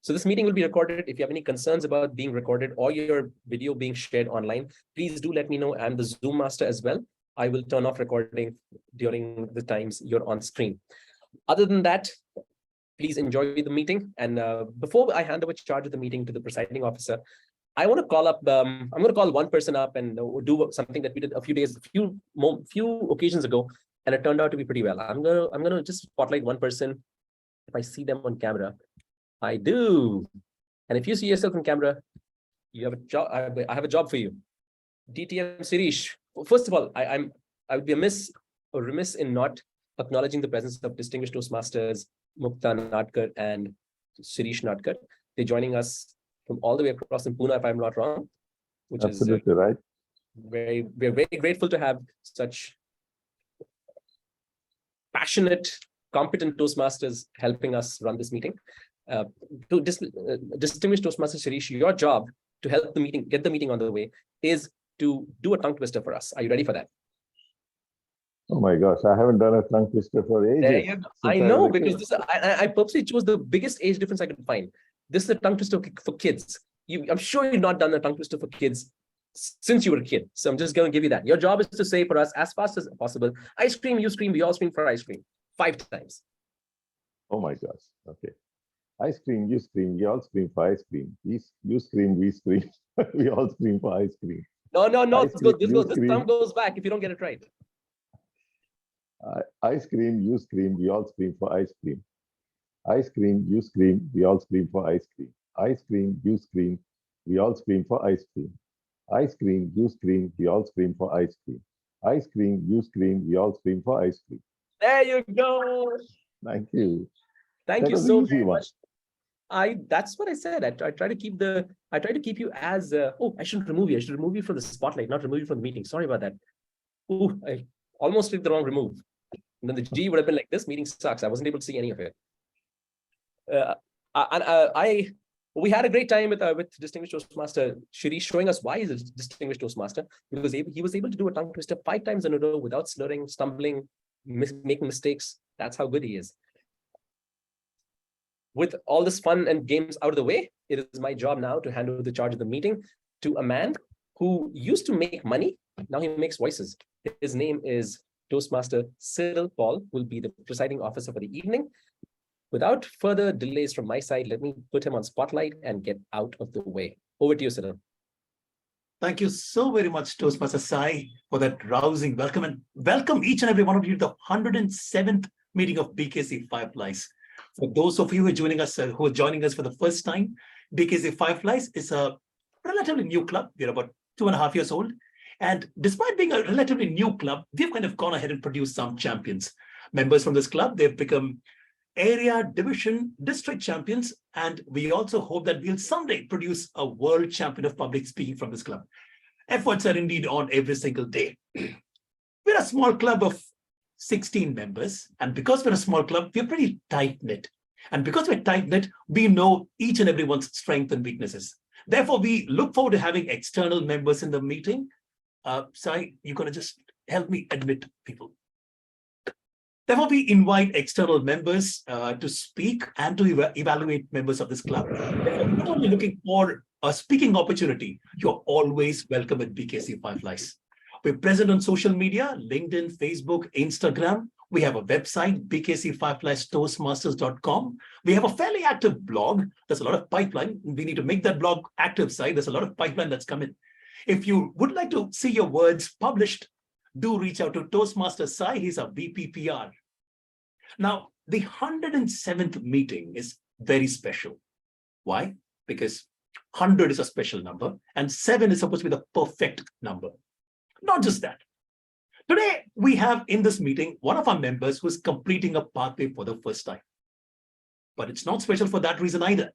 So this meeting will be recorded. If you have any concerns about being recorded or your video being shared online, please do let me know. I'm the Zoom master as well. I will turn off recording during the times you're on screen. Other than that, please enjoy the meeting. And before I hand over charge of the meeting to the presiding officer, I want to call up, I'm going to call one person up and do something that we did a few occasions ago, and it turned out to be pretty well. I'm gonna just spotlight one person. If I see them on camera, I do. And if you see yourself on camera, you have a job. I have a job for you. DTM Shireesh. First of all, I would be remiss in not acknowledging the presence of distinguished Toastmasters Mukta Nadkar and Shireesh Nadkar. They're joining us from all the way across in Pune, if I'm not wrong. Which Absolutely is right. We're very grateful to have such passionate, competent Toastmasters helping us run this meeting. Distinguished Toastmaster Shireesh, your job to help the meeting, get the meeting on the way, is to do a tongue twister for us. Are you ready for that? Oh my gosh, I haven't done a tongue twister for ages. I know, because I purposely chose the biggest age difference I could find. This is a tongue twister for kids. I'm sure you've not done a tongue twister for kids since you were a kid. So I'm just going to give you that. Your job is to say for us as fast as possible, ice cream, you scream, we all scream for ice cream. 5 times. Oh my gosh. Okay. Ice cream, you scream, we all scream for ice cream. You scream, we scream. We all scream for ice cream. No. This time goes back if you don't get it right. Ice cream, you scream, we all scream for ice cream. Ice cream, you scream, we all scream for ice cream. Ice cream, you scream, we all scream for ice cream. Ice cream, you scream, we all scream for ice cream. Ice cream, you scream, we all scream for ice cream. There you go. Thank you. Thank you so very much. That's what I said. I try to keep you as I shouldn't remove you. I should remove you from the spotlight, not remove you from the meeting. Sorry about that. I almost did the wrong remove. And then the G would have been like, this meeting sucks. I wasn't able to see any of it. We had a great time with Distinguished Toastmaster Shireesh showing us why he's a Distinguished Toastmaster, because he was able to do a tongue twister 5 times in a row without slurring, stumbling, making mistakes. That's how good he is. With all this fun and games out of the way, it is my job now to hand over the charge of the meeting to a man who used to make money. Now he makes voices. His name is Toastmaster Cyril Paul, will be the presiding officer for the evening. Without further delays from my side, let me put him on spotlight and get out of the way. Over to you, Cyril. Thank you so very much, Toastmaster Sai, for that rousing welcome, and welcome each and every one of you to the 107th meeting of BKC Fireflies. For those of you who are joining us for the first time, BKC Fireflies is a relatively new club. We're about 2.5 years old. And despite being a relatively new club, we've kind of gone ahead and produced some champions. Members from this club, they've become area, division, district champions. And we also hope that we'll someday produce a world champion of public speaking from this club. Efforts are indeed on every single day. We're a small club of 16 members. And because we're a small club, we're pretty tight-knit. And because we're tight-knit, we know each and everyone's strengths and weaknesses. Therefore, we look forward to having external members in the meeting. Sai, you're going to just help me admit people. Therefore, we invite external members to speak and to evaluate members of this club. Therefore, not only looking for a speaking opportunity, you're always welcome at BKC Fireflies. We're present on social media, LinkedIn, Facebook, Instagram. We have a website, bkcfirefliestoastmasters.com. We have a fairly active blog. There's a lot of pipeline. We need to make that blog active side. There's a lot of pipeline that's come in. If you would like to see your words published, do reach out to Toastmaster Sai. He's a VPPR. Now, the 107th meeting is very special. Why? Because 100 is a special number and 7 is supposed to be the perfect number. Not just that. Today, we have in this meeting one of our members who's completing a pathway for the first time. But it's not special for that reason either.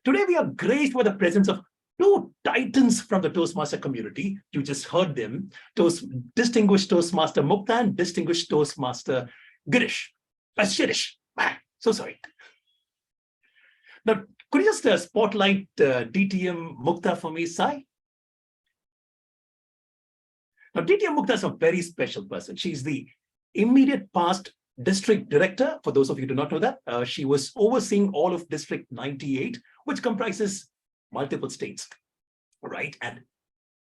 Today, we are graced with the presence of 2 titans from the Toastmaster community. You just heard them, Distinguished Toastmaster Mukta and Distinguished Toastmaster Shireesh. So sorry. Now, could you just spotlight DTM Mukta for me, Sai? Now, DTM Mukta is a very special person. She's the immediate past district director. For those of you who do not know that, she was overseeing all of District 98, which comprises multiple states, right? And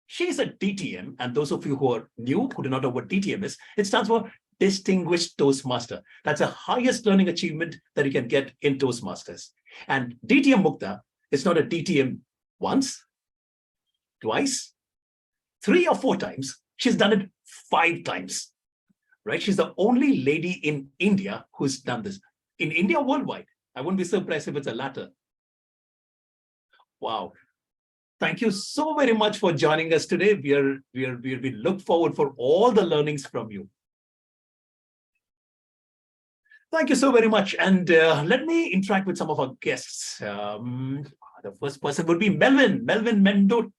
she's a DTM, and those of you who are new, who do not know what DTM is, it stands for Distinguished Toastmaster. That's the highest learning achievement that you can get in Toastmasters. And DTM Mukta is not a DTM once, twice, 3 or 4 times. She's done it 5 times, right? She's the only lady in India who's done this. In India, worldwide. I wouldn't be surprised if it's a latter. Wow. Thank you so very much for joining us today. We look forward for all the learnings from you. Thank you so very much. And let me interact with some of our guests. The first person would be Melvin Mendonça.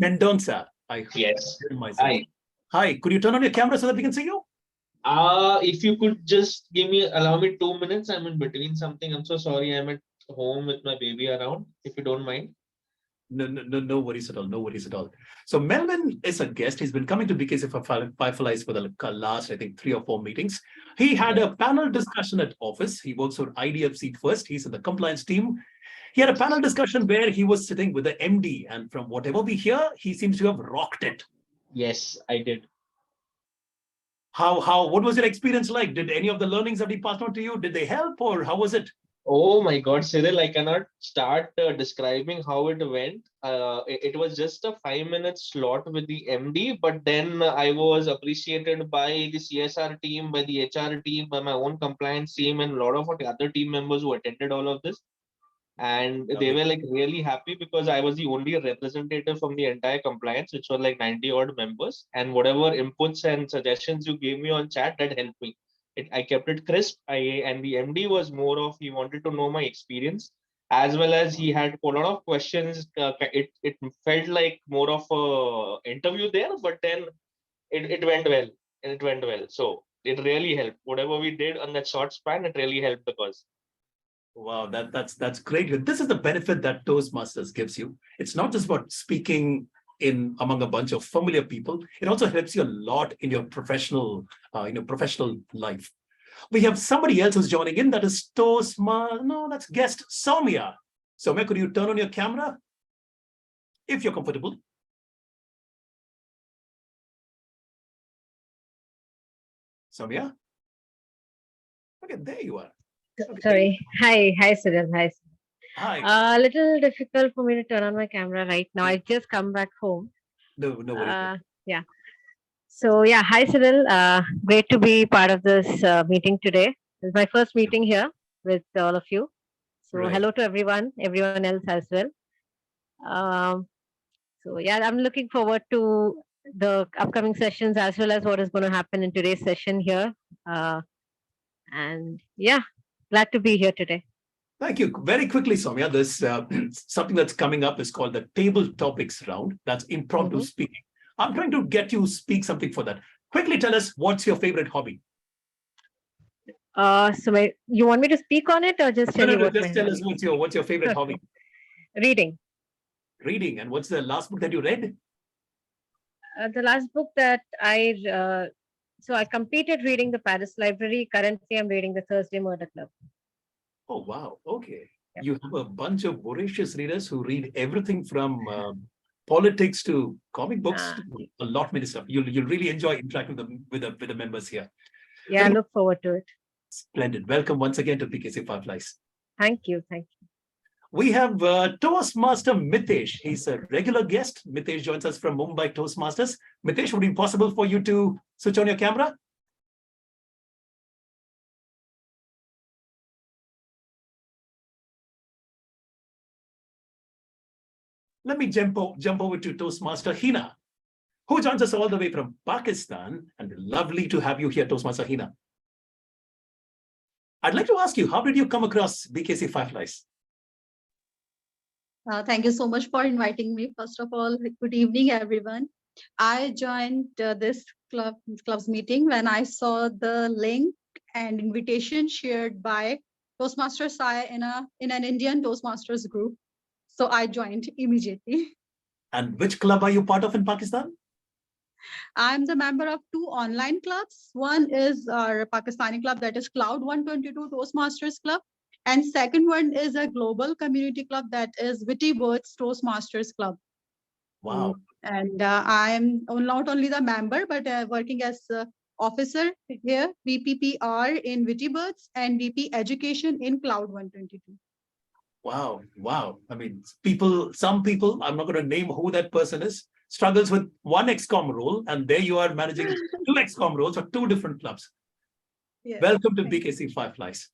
Mendonça. Yes. Hi. Hi. Could you turn on your camera so that we can see you? If you could just allow me 2 minutes. I'm in between something. I'm so sorry. I'm at home with my baby around, if you don't mind. No worries at all. No worries at all. So Melvin is a guest. He's been coming to BKC for Fireflies for the last, I think, 3 or 4 meetings. He had a panel discussion at office. He works for IDFC first. He's in the compliance team. He had a panel discussion where he was sitting with the MD, and from whatever we hear, he seems to have rocked it. Yes, I did. What was your experience like? Did any of the learnings that he passed on to you, did they help, or how was it? Oh my God, Cyril, I cannot start describing how it went. It was just a 5-minute slot with the MD, but then I was appreciated by the CSR team, by the HR team, by my own compliance team, and a lot of the other team members who attended all of this. And they were like really happy because I was the only representative from the entire compliance, which were like 90 odd members. And whatever inputs and suggestions you gave me on chat, that helped me. I kept it crisp. And the MD was more of, he wanted to know my experience, as well as he had a lot of questions. It felt like more of a interview there, but then it went well. And it went well. So it really helped. Whatever we did on that short span, it really helped the cause. Wow, that's great. This is the benefit that Toastmasters gives you. It's not just about speaking among a bunch of familiar people. It also helps you a lot in your professional life. We have somebody else who's joining in. That is that's guest Soumya. Soumya, could you turn on your camera if you're comfortable? Soumya? Okay, there you are. Okay. Sorry. Hi, Cyril. Hi. Hi. A little difficult for me to turn on my camera right now. I just come back home. No worries. Yeah. So yeah, hi Cyril. Great to be part of this meeting today. It's my first meeting here with all of you. So Right. Hello to everyone else as well. So yeah, I'm looking forward to the upcoming sessions as well as what is going to happen in today's session here. And yeah, glad to be here today. Thank you. Very quickly, Soumya, there's something that's coming up is called the table topics round. That's impromptu speaking. I'm trying to get you speak something for that. Quickly tell us, what's your favorite hobby? You want me to speak on it or just tell you what? Just tell us what's your favorite hobby? Reading. Reading. And what's the last book that you read? The last book that I completed reading the Paris Library. Currently, I'm reading the Thursday Murder Club. Oh, wow. Okay. Yep. You have a bunch of voracious readers who read everything from politics to comic books, to a lot many stuff. You'll really enjoy interacting with the members here. Yeah, I look forward to it. Splendid. Welcome once again to PKC Fireflies. Thank you. We have Toastmaster Mitesh. He's a regular guest. Mitesh joins us from Mumbai Toastmasters. Mitesh, would it be possible for you to switch on your camera? Let me jump over to Toastmaster Hina, who joins us all the way from Pakistan. And lovely to have you here, Toastmaster Hina. I'd like to ask you, how did you come across BKC Fireflies? Thank you so much for inviting me. First of all, good evening, everyone. I joined this club's meeting when I saw the link and invitation shared by Toastmaster Sai in an Indian Toastmasters group. So I joined immediately. And which club are you part of in Pakistan? I'm the member of 2 online clubs. One is our Pakistani club, that is Cloud 122 Toastmasters Club. And second one is a global community club that is Witty Birds Toastmasters Club. Wow. And I am not only the member, but working as officer here, VPPR in Witty Birds and VP Education in Cloud 122. Wow. Wow. I mean, some people, I'm not going to name who that person is, struggles with one XCOM role, and there you are managing two XCOM roles for two different clubs. Yes. Welcome to BKC Fireflies.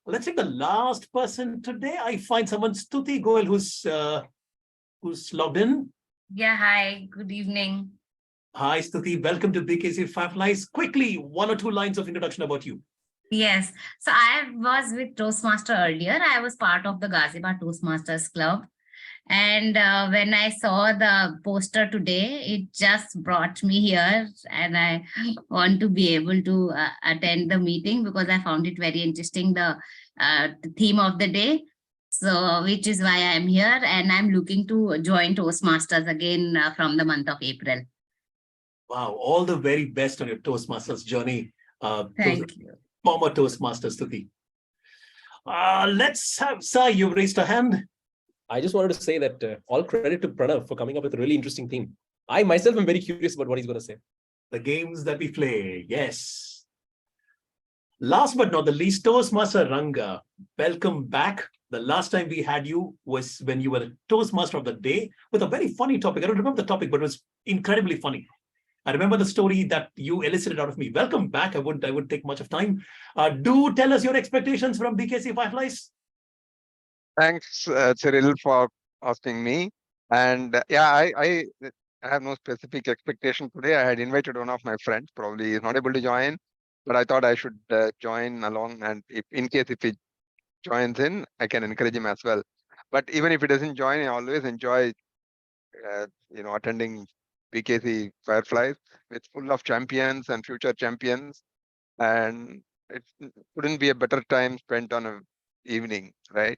Let's take the last person today. I find someone, Stuti Goel, who's logged in. Yeah, hi, good evening. Hi, Stuti. Welcome to BKC Fireflies. Quickly, 1 or 2 lines of introduction about you. Yes, so I was with Toastmaster earlier. I was part of the Ghaziabad Toastmasters Club. And when I saw the poster today, it just brought me here. And I want to be able to attend the meeting because I found it very interesting, the theme of the day. So, which is why I'm here. And I'm looking to join Toastmasters again from the month of April. Wow, all the very best on your Toastmasters journey. Thank you. Former Toastmasters, Stuti. Let's have Sai, you've raised a hand. I just wanted to say that all credit to Pranav for coming up with a really interesting theme. I myself am very curious about what he's going to say. The games that we play, yes. Last but not the least, Toastmaster Ranga, welcome back. The last time we had you was when you were the Toastmaster of the day with a very funny topic. I don't remember the topic, but it was incredibly funny. I remember the story that you elicited out of me. Welcome back. I wouldn't take much of time. Do tell us your expectations from BKC Fireflies. Thanks, Cyril, for asking me. And yeah, I have no specific expectation today. I had invited one of my friends, probably is not able to join, but I thought I should join along. And in case if he joins in, I can encourage him as well. But even if he doesn't join, I always enjoy, attending BKC Fireflies. It's full of champions and future champions, and it couldn't be a better time spent on an evening, right?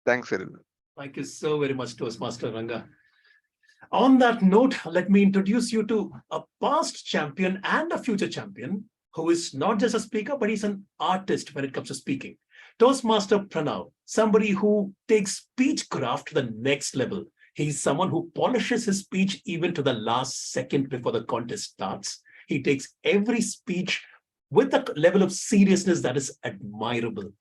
Thanks, Cyril. Thank you so very much, Toastmaster Ranga. On that note, let me introduce you to a past champion and a future champion who is not just a speaker, but he's an artist when it comes to speaking. Toastmaster Pranav, somebody who takes speech craft to the next level. He's someone who polishes his speech even to the last second before the contest starts. He takes every speech with a level of seriousness that is admirable.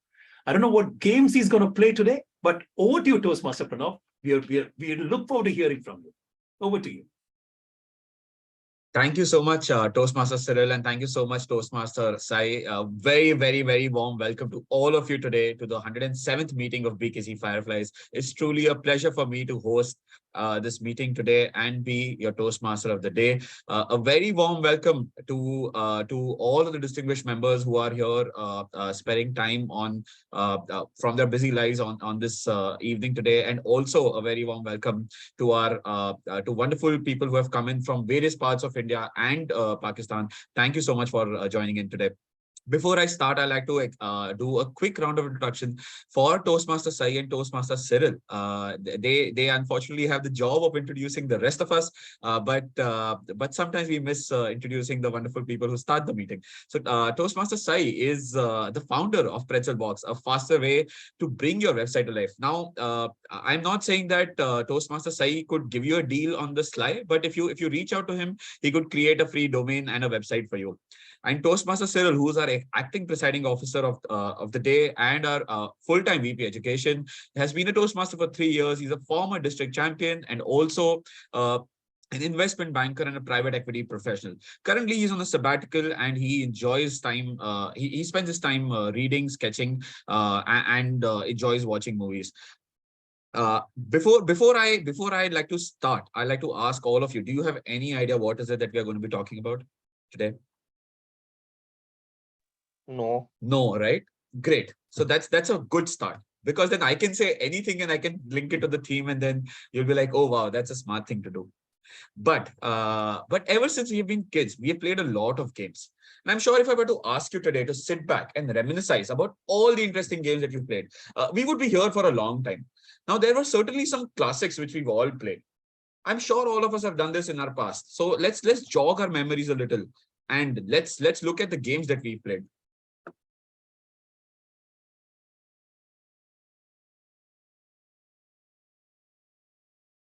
I don't know what games he's going to play today, but over to you, Toastmaster Pranav. We look forward to hearing from you. Over to you. Thank you so much, Toastmaster Cyril, and thank you so much, Toastmaster Sai. Very, very, very warm welcome to all of you today to the 107th meeting of BKC Fireflies. It's truly a pleasure for me to host this meeting today and be your Toastmaster of the day. A very warm welcome to all of the distinguished members who are here sparing time on from their busy lives on this evening today, and also a very warm welcome to our to wonderful people who have come in from various parts of India and Pakistan. Thank you so much for joining in today. Before I start, I'd like to do a quick round of introduction for Toastmaster Sai and Toastmaster Cyril. They unfortunately have the job of introducing the rest of us, but sometimes we miss introducing the wonderful people who start the meeting. So Toastmaster Sai is the founder of Pretzel Box, a faster way to bring your website to life. Now, I'm not saying that Toastmaster Sai could give you a deal on the sly, but if you reach out to him, he could create a free domain and a website for you. And Toastmaster Cyril, who's our acting presiding officer of the day and our full-time VP Education, has been a Toastmaster for 3 years. He's a former district champion and also an investment banker and a private equity professional. Currently, he's on a sabbatical and he enjoys time. He spends his time reading, sketching, and enjoys watching movies. Before I'd like to start, I'd like to ask all of you: do you have any idea what is it that we are going to be talking about today? No. No, right? Great. So that's a good start, because then I can say anything and I can link it to the theme, and then you'll be like, oh wow, that's a smart thing to do. But ever since we've been kids, we have played a lot of games. And I'm sure if I were to ask you today to sit back and reminisce about all the interesting games that you've played, we would be here for a long time. Now, there were certainly some classics which we've all played. I'm sure all of us have done this in our past. So let's jog our memories a little, and let's look at the games that we've played.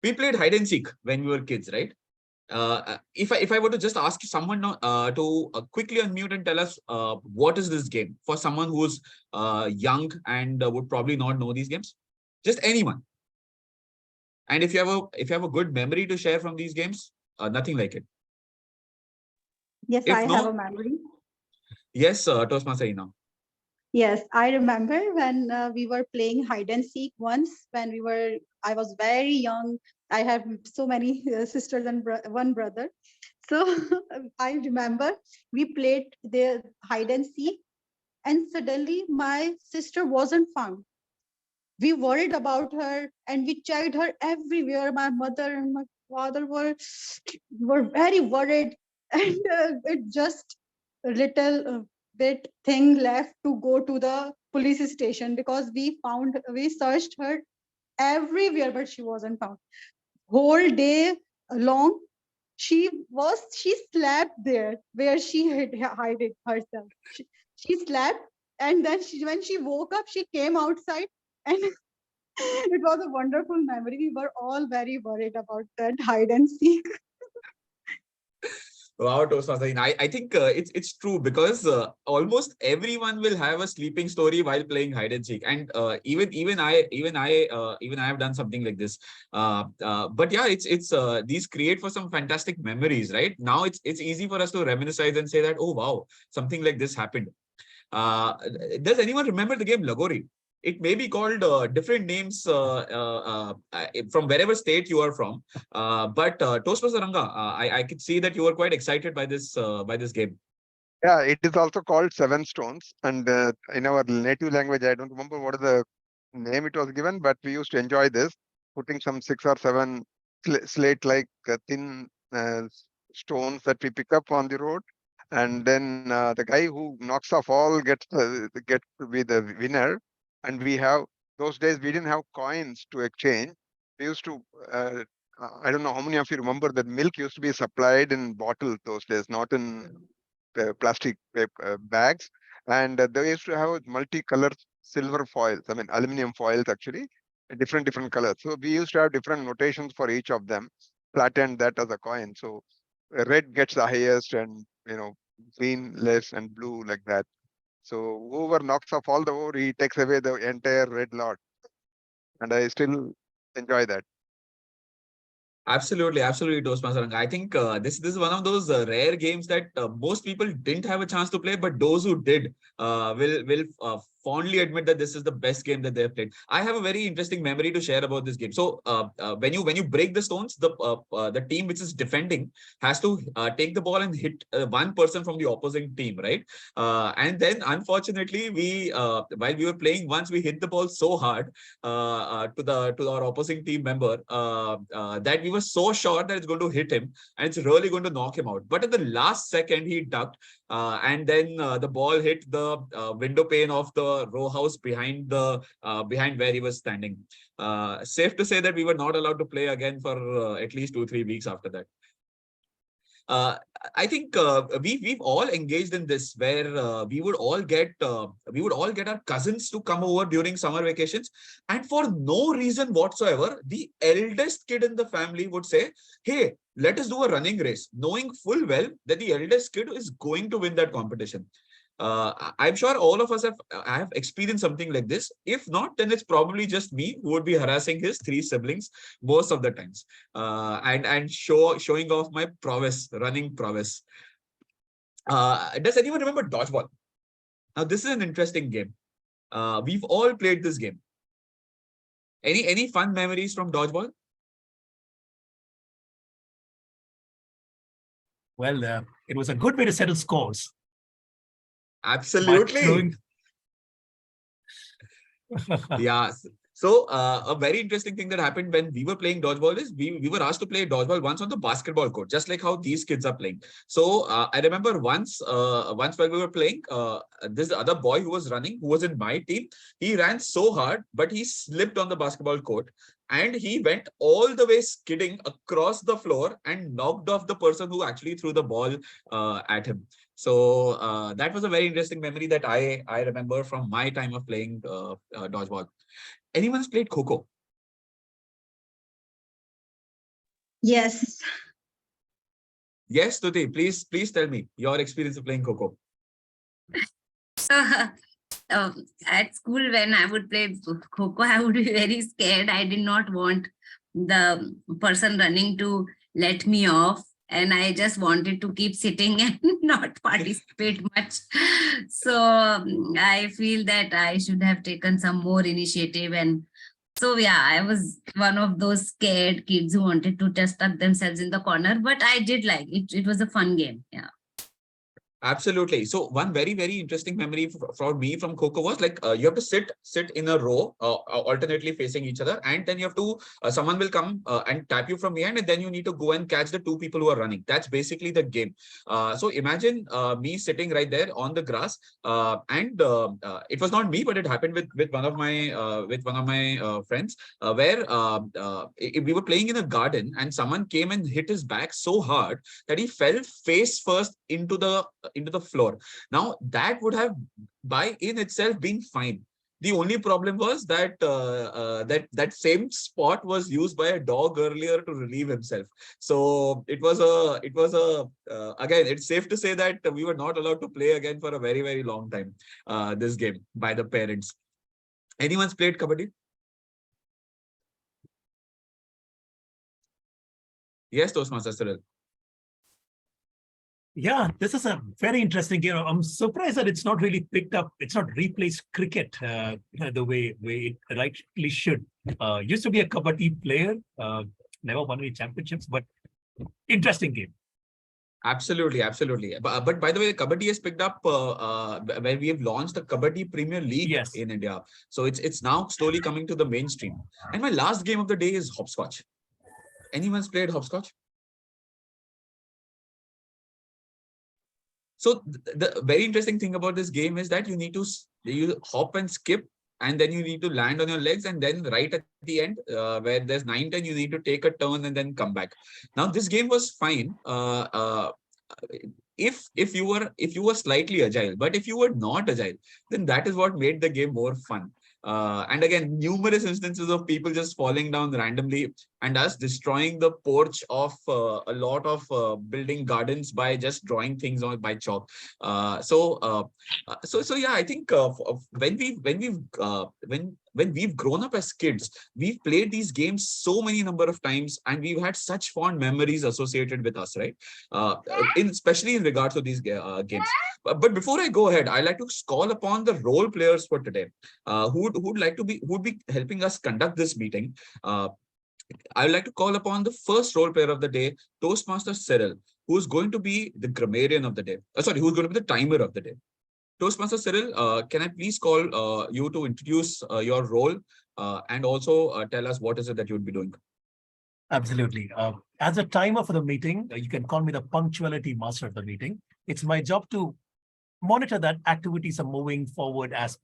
We played hide and seek when we were kids, right? If I were to just ask someone to quickly unmute and tell us what is this game for someone who's young and would probably not know these games, just anyone. And if you have a good memory to share from these games, nothing like it. Yes, If I have a no, memory. yes, Toastmaster Ina. Yes, I remember when we were playing hide and seek once when I was very young. I have so many sisters and one brother. So I remember we played the hide and seek, and suddenly my sister wasn't found. We worried about her and we checked her everywhere. My mother and my father were very worried, and it just a little bit thing left to go to the police station because we searched her everywhere, but she wasn't found. Whole day long, she slept there where she hid it herself. She slept, and then when she woke up, she came outside, and it was a wonderful memory. We were all very worried about that hide and seek. Wow, Toastmaster Ina. I think it's true because almost everyone will have a sleeping story while playing hide and seek, and even I have done something like this. But yeah, it's these create for some fantastic memories, right? Now it's easy for us to reminisce and say that, oh wow, something like this happened. Uh, does anyone remember the game Lagori? It may be called different names from wherever state you are from. But Toastmaster Ranga, I could see that you were quite excited by this game. Yeah, it is also called Seven Stones. And in our native language, I don't remember what is the name it was given, but we used to enjoy this, putting some 6 or 7 slate-like thin stones that we pick up on the road. And then the guy who knocks off all get to be the winner. And we have, those days, we didn't have coins to exchange. We used to, I don't know how many of you remember that milk used to be supplied in bottles those days, not in plastic bags, and they used to have multicolored silver foils. I mean, aluminum foils actually, different colors. So we used to have different notations for each of them. Flattened that as a coin. So red gets the highest, and green less, and blue like that. So whoever knocks off all the ore, he takes away the entire red lot. And I still enjoy that. Absolutely, absolutely, Toastmaster Ranga. I think this is one of those rare games that most people didn't have a chance to play, but those who did will fondly admit that this is the best game that they have played. I have a very interesting memory to share about this game. So when you break the stones, the team which is defending has to take the ball and hit one person from the opposing team, right? And then unfortunately, we while we were playing, once we hit the ball so hard to our opposing team member that we were so sure that it's going to hit him and it's really going to knock him out. But at the last second, he ducked, and then the ball hit the window pane of the row house behind behind where he was standing. Safe to say that we were not allowed to play again for at least 2-3 weeks after that. I think we've all engaged in this where we would all get our cousins to come over during summer vacations, and for no reason whatsoever, the eldest kid in the family would say, "Hey, let us do a running race," knowing full well that the eldest kid is going to win that competition. I'm sure all of us have experienced something like this. If not, then it's probably just me who would be harassing his 3 siblings most of the times, and showing off my running prowess. Does anyone remember dodgeball? Now, this is an interesting game. We've all played this game. Any fun memories from dodgeball? Well, it was a good way to settle scores. Absolutely. Yeah. So a very interesting thing that happened when we were playing dodgeball is we were asked to play dodgeball once on the basketball court, just like how these kids are playing. So I remember once while we were playing, this other boy who was running, who was in my team, he ran so hard, but he slipped on the basketball court and he went all the way skidding across the floor and knocked off the person who actually threw the ball at him. So that was a very interesting memory that I remember from my time of playing dodgeball. Anyone's played Kho? Yes. Yes, Tuti, please tell me your experience of playing Coco. So, at school, when I would play Coco, I would be very scared. I did not want the person running to let me off. And I just wanted to keep sitting and not participate much. So I feel that I should have taken some more initiative. And so, yeah, I was one of those scared kids who wanted to just stuck themselves in the corner. But I did like it. It was a fun game. Yeah. Absolutely. So one very interesting memory for me from Coco was like you have to sit in a row, alternately facing each other, and then you have to someone will come and tap you from behind, and then you need to go and catch the two people who are running. That's basically the game. So imagine me sitting right there on the grass, and it was not me, but it happened with one of my friends, where we were playing in a garden, and someone came and hit his back so hard that he fell face first into the floor. Now that would have by in itself been fine. The only problem was that that same spot was used by a dog earlier to relieve himself. So it was a again, it's safe to say that we were not allowed to play again for a very long time, this game by the parents. Anyone's played kabaddi? Yes, Toastmaster Cyril. Yeah, this is a very interesting game. I'm surprised that it's not really picked up. It's not replaced cricket the way it rightly should. Used to be a kabaddi player, never won any championships, but interesting game. Absolutely. But by the way, Kabaddi has picked up when we have launched the Kabaddi Premier League in India. So it's now slowly coming to the mainstream. And my last game of the day is hopscotch. Anyone's played hopscotch? So the very interesting thing about this game is that you hop and skip, and then you need to land on your legs, and then right at the end, where there's 9-10, you need to take a turn and then come back. Now this game was fine if you were slightly agile, but if you were not agile, then that is what made the game more fun. And again, numerous instances of people just falling down randomly and us destroying the porch of a lot of building gardens by just drawing things on by chalk. So yeah, I think when we've grown up as kids, we've played these games so many number of times, and we've had such fond memories associated with us, right? Especially in regards to these games. But before I go ahead, I'd like to call upon the role players for today, who'd be helping us conduct this meeting. I would like to call upon the first role player of the day, Toastmaster Cyril, who's going to be the grammarian of the day. Who's going to be the timer of the day. Toastmaster Cyril, can I please call you to introduce your role and also tell us what is it that you would be doing? Absolutely. As a timer for the meeting, you can call me the punctuality master of the meeting. It's my job to monitor that activities are moving forward as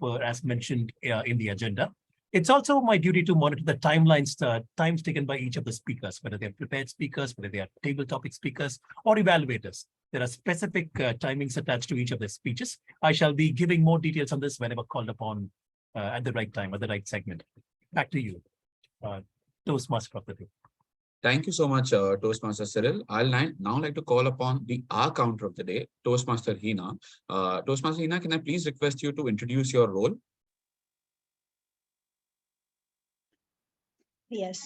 mentioned in the agenda. It's also my duty to monitor the timelines, times taken by each of the speakers, whether they're prepared speakers, whether they are table topic speakers or evaluators. There are specific timings attached to each of the speeches. I shall be giving more details on this whenever called upon at the right time, at the right segment. Back to you, Toastmaster of the day. Thank you so much, Toastmaster Cyril. I'll now like to call upon the R counter of the day, Toastmaster Hina. Toastmaster Hina, can I please request you to introduce your role? Yes.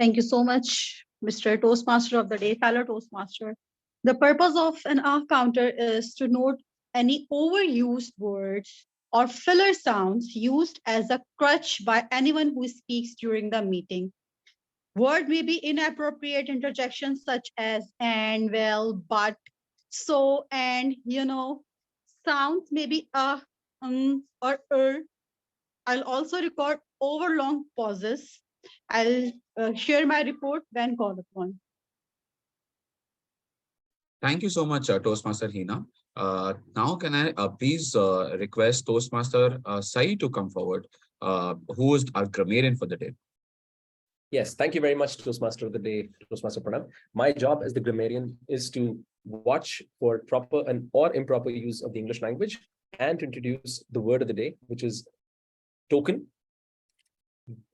Thank you so much, Mr. Toastmaster of the day, fellow Toastmaster. The purpose of an R counter is to note any overused words or filler sounds used as a crutch by anyone who speaks during the meeting. Word may be inappropriate interjections such as and, well, but, so, and, sounds may be or I'll also record overlong pauses. I'll share my report when called upon. Thank you so much, Toastmaster Hina. Now, can I please request Toastmaster Sai to come forward, who is our grammarian for the day? Yes, thank you very much, Toastmaster of the day, Toastmaster Pranav. My job as the grammarian is to watch for proper and or improper use of the English language and to introduce the word of the day, which is token.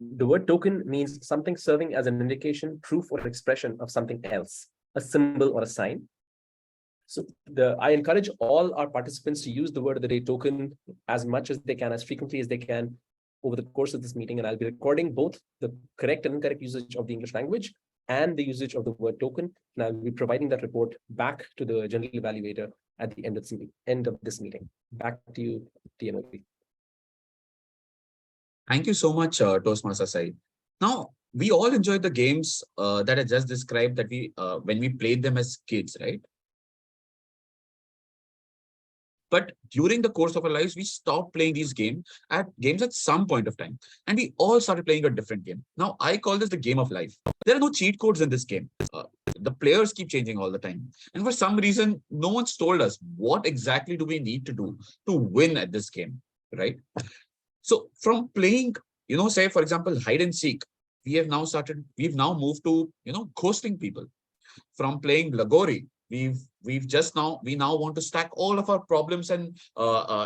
The word token means something serving as an indication, proof, or expression of something else, a symbol or a sign. So I encourage all our participants to use the word of the day token as much as they can, as frequently as they can over the course of this meeting. And I'll be recording both the correct and incorrect usage of the English language and the usage of the word token. And I'll be providing that report back to the general evaluator at the end of this meeting. Back to you, TMOD. Thank you so much, Toastmaster Sai. Now, we all enjoyed the games that I just described that when we played them as kids, right? But during the course of our lives, we stopped playing these games at some point of time, and we all started playing a different game. Now, I call this the game of life. There are no cheat codes in this game. The players keep changing all the time, and for some reason, no one's told us what exactly do we need to do to win at this game, right? So from playing, say for example, hide and seek, we've now moved to, ghosting people. From playing Lagori, we now want to stack all of our problems and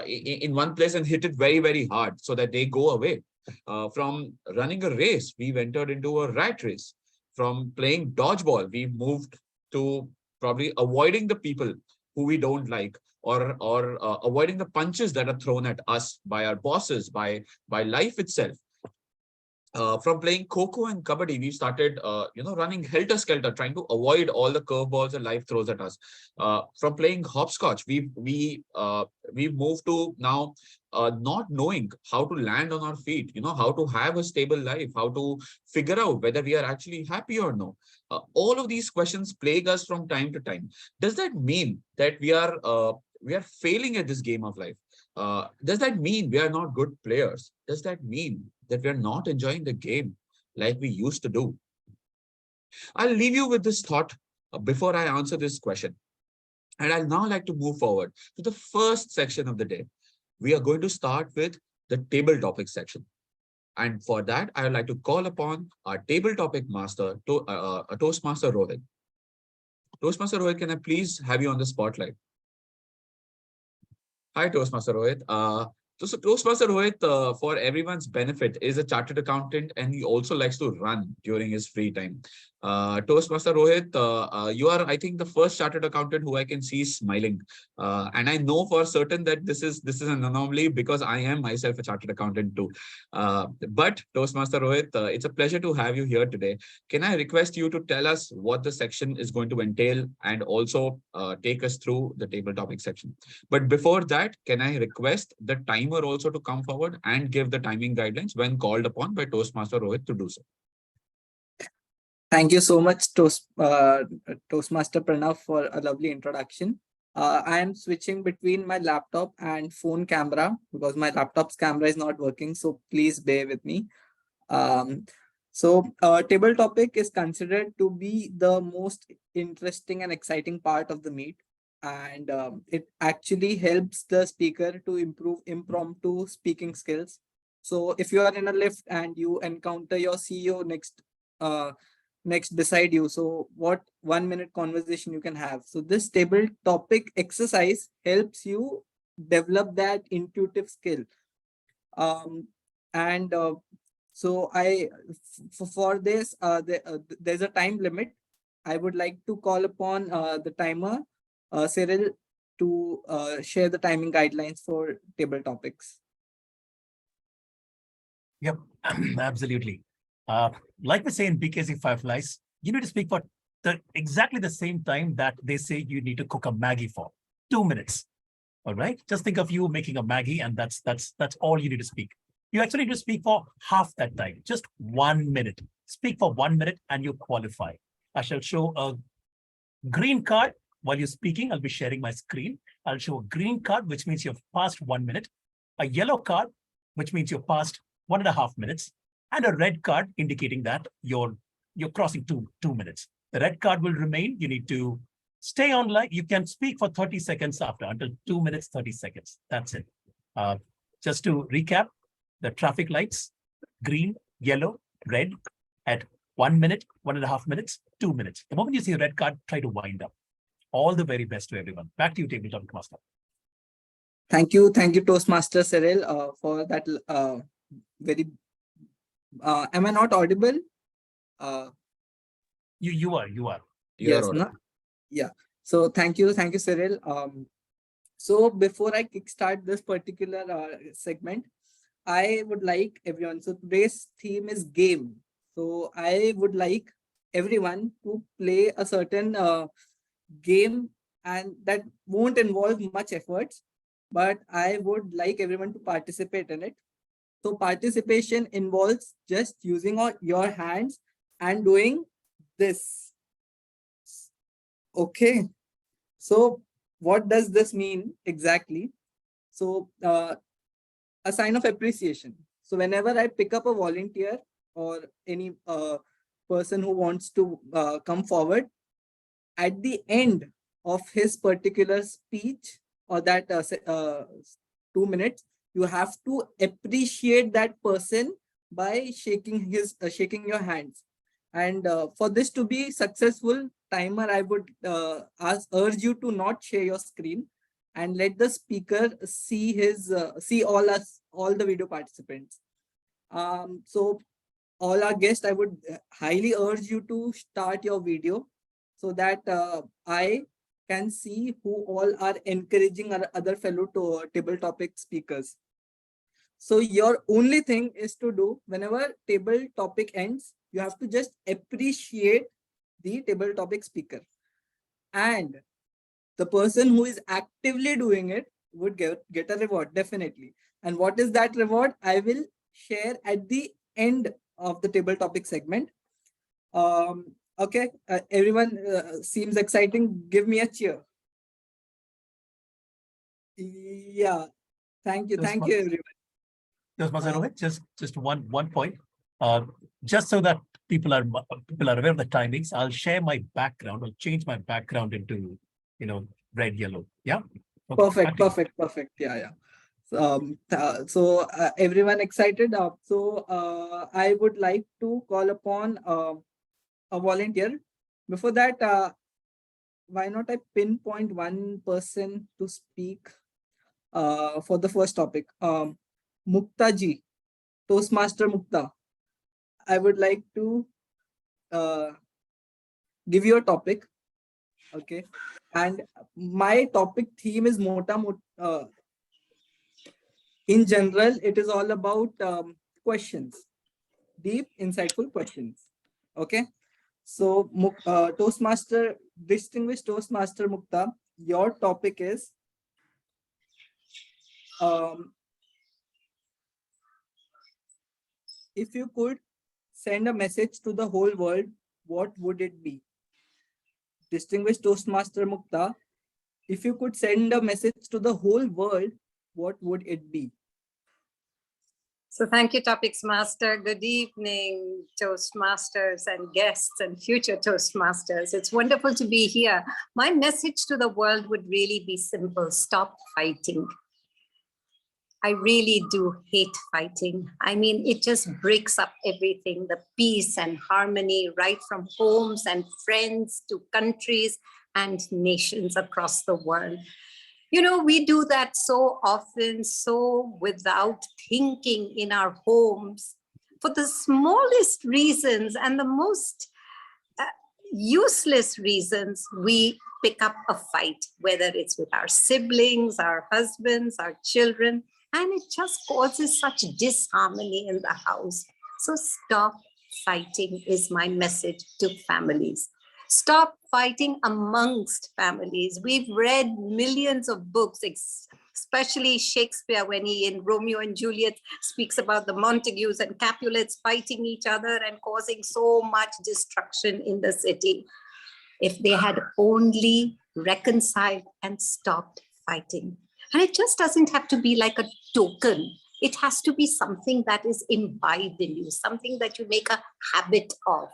in one place and hit it very, very hard so that they go away. From running a race, we've entered into a rat race. From playing dodgeball, we moved to probably avoiding the people who we don't like, or avoiding the punches that are thrown at us by our bosses, by life itself. From playing Kho-Kho and Kabaddi, we started, running helter-skelter, trying to avoid all the curveballs that life throws at us. From playing hopscotch, we've moved to now not knowing how to land on our feet, how to have a stable life, how to figure out whether we are actually happy or no. All of these questions plague us from time to time. Does that mean that we are failing at this game of life? Does that mean we are not good players? Does that mean that we are not enjoying the game like we used to do? I'll leave you with this thought before I answer this question. And I'll now like to move forward to the first section of the day. We are going to start with the table topic section. And for that, I would like to call upon our table topic master, Toastmaster Rohit. Toastmaster Rohit, can I please have you on the spotlight? Hi, Toastmaster Rohit. So Toastmaster Rohit, for everyone's benefit, is a chartered accountant, and he also likes to run during his free time. Toastmaster Rohit, you are, I think, the first chartered accountant who I can see smiling. And I know for certain that this is an anomaly because I am myself a chartered accountant too. But Toastmaster Rohit, it's a pleasure to have you here today. Can I request you to tell us what the section is going to entail and also take us through the table topic section? But before that, can I request the timer also to come forward and give the timing guidelines when called upon by Toastmaster Rohit to do so? Thank you so much, Toastmaster Pranav, for a lovely introduction. I am switching between my laptop and phone camera because my laptop's camera is not working, so please bear with me. Table topic is considered to be the most interesting and exciting part of the meet, and it actually helps the speaker to improve impromptu speaking skills. So if you are in a lift and you encounter your CEO next beside you, so what 1 minute conversation you can have. So this table topic exercise helps you develop that intuitive skill. For this, there's a time limit. I would like to call upon the timer, Cyril, to share the timing guidelines for table topics. Yep, absolutely. Like we say in BKC Fireflies, you need to speak for exactly the same time that they say you need to cook a Maggie for, 2 minutes. All right, just think of you making a Maggie, and that's all you need to speak. You actually need to speak for half that time, just 1 minute. Speak for 1 minute and you qualify. I shall show a green card while you're speaking. I'll be sharing my screen. I'll show a green card, which means you've passed 1 minute, a yellow card, which means you've passed 1.5 minutes, and a red card indicating that you're crossing two minutes. The red card will remain. You need to stay online. You can speak for 30 seconds after, until 2 minutes, 30 seconds. That's it. Just to recap, the traffic lights, green, yellow, red, at 1 minute, 1.5 minutes, 2 minutes. The moment you see a red card, try to wind up. All the very best to everyone. Back to you, Table Topic Master. Thank you, Toastmaster Cyril, for that very Am I not audible? You are. You are Yes, audible. no? Yeah. So thank you, Cyril. So before I kickstart this particular segment, I would like everyone. So today's theme is game. So I would like everyone to play a certain game, and that won't involve much efforts, but I would like everyone to participate in it. So participation involves just using your hands and doing this. Okay. So what does this mean exactly? So a sign of appreciation. So whenever I pick up a volunteer or any person who wants to come forward, at the end of his particular speech or that 2 minutes, you have to appreciate that person by shaking your hands. And for this to be successful, timer, I would urge you to not share your screen and let the speaker see all the video participants. So all our guests, I would highly urge you to start your video so that I can see who all are encouraging our other fellow table topic speakers. So your only thing is to do, whenever table topic ends, you have to just appreciate the table topic speaker. And the person who is actively doing it would get a reward, definitely. And what is that reward? I will share at the end of the table topic segment. Okay, everyone seems exciting. Give me a cheer. Yeah, thank you, everyone. Just one point. Just so that people are aware of the timings, I'll share my background. I'll change my background into red, yellow. Yeah. Okay, Perfect. Yeah. So everyone excited? I would like to call upon a volunteer. Before that, why not I pinpoint one person to speak for the first topic? Mukta ji, Toastmaster Mukta. I would like to give you a topic. Okay. And my topic theme is in general, it is all about questions, deep, insightful questions. Okay. So distinguished Toastmaster Mukta, your topic is if you could send a message to the whole world, what would it be? Distinguished Toastmaster Mukta, if you could send a message to the whole world, what would it be? So thank you, Topics Master. Good evening, Toastmasters and guests and future Toastmasters. It's wonderful to be here. My message to the world would really be simple. Stop fighting. I really do hate fighting. I mean, it just breaks up everything, the peace and harmony, right from homes and friends to countries and nations across the world. You know, we do that so often, so without thinking in our homes for the smallest reasons and the most useless reasons. We pick up a fight, whether it's with our siblings, our husbands, our children, and it just causes such disharmony in the house. So stop fighting is my message to families. Stop fighting amongst families. We've read millions of books, especially Shakespeare, when he in Romeo and Juliet speaks about the Montagues and Capulets fighting each other and causing so much destruction in the city. If they had only reconciled and stopped fighting. And it just doesn't have to be like a token. It has to be something that is imbibed in you, something that you make a habit of.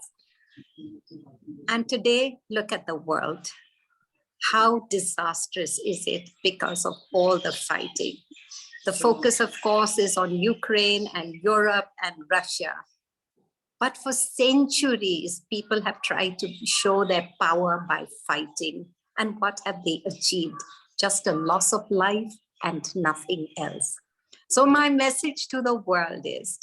And today, look at the world. How disastrous is it because of all the fighting? The focus, of course, is on Ukraine and Europe and Russia. But for centuries, people have tried to show their power by fighting. And what have they achieved? Just a loss of life and nothing else. So my message to the world is,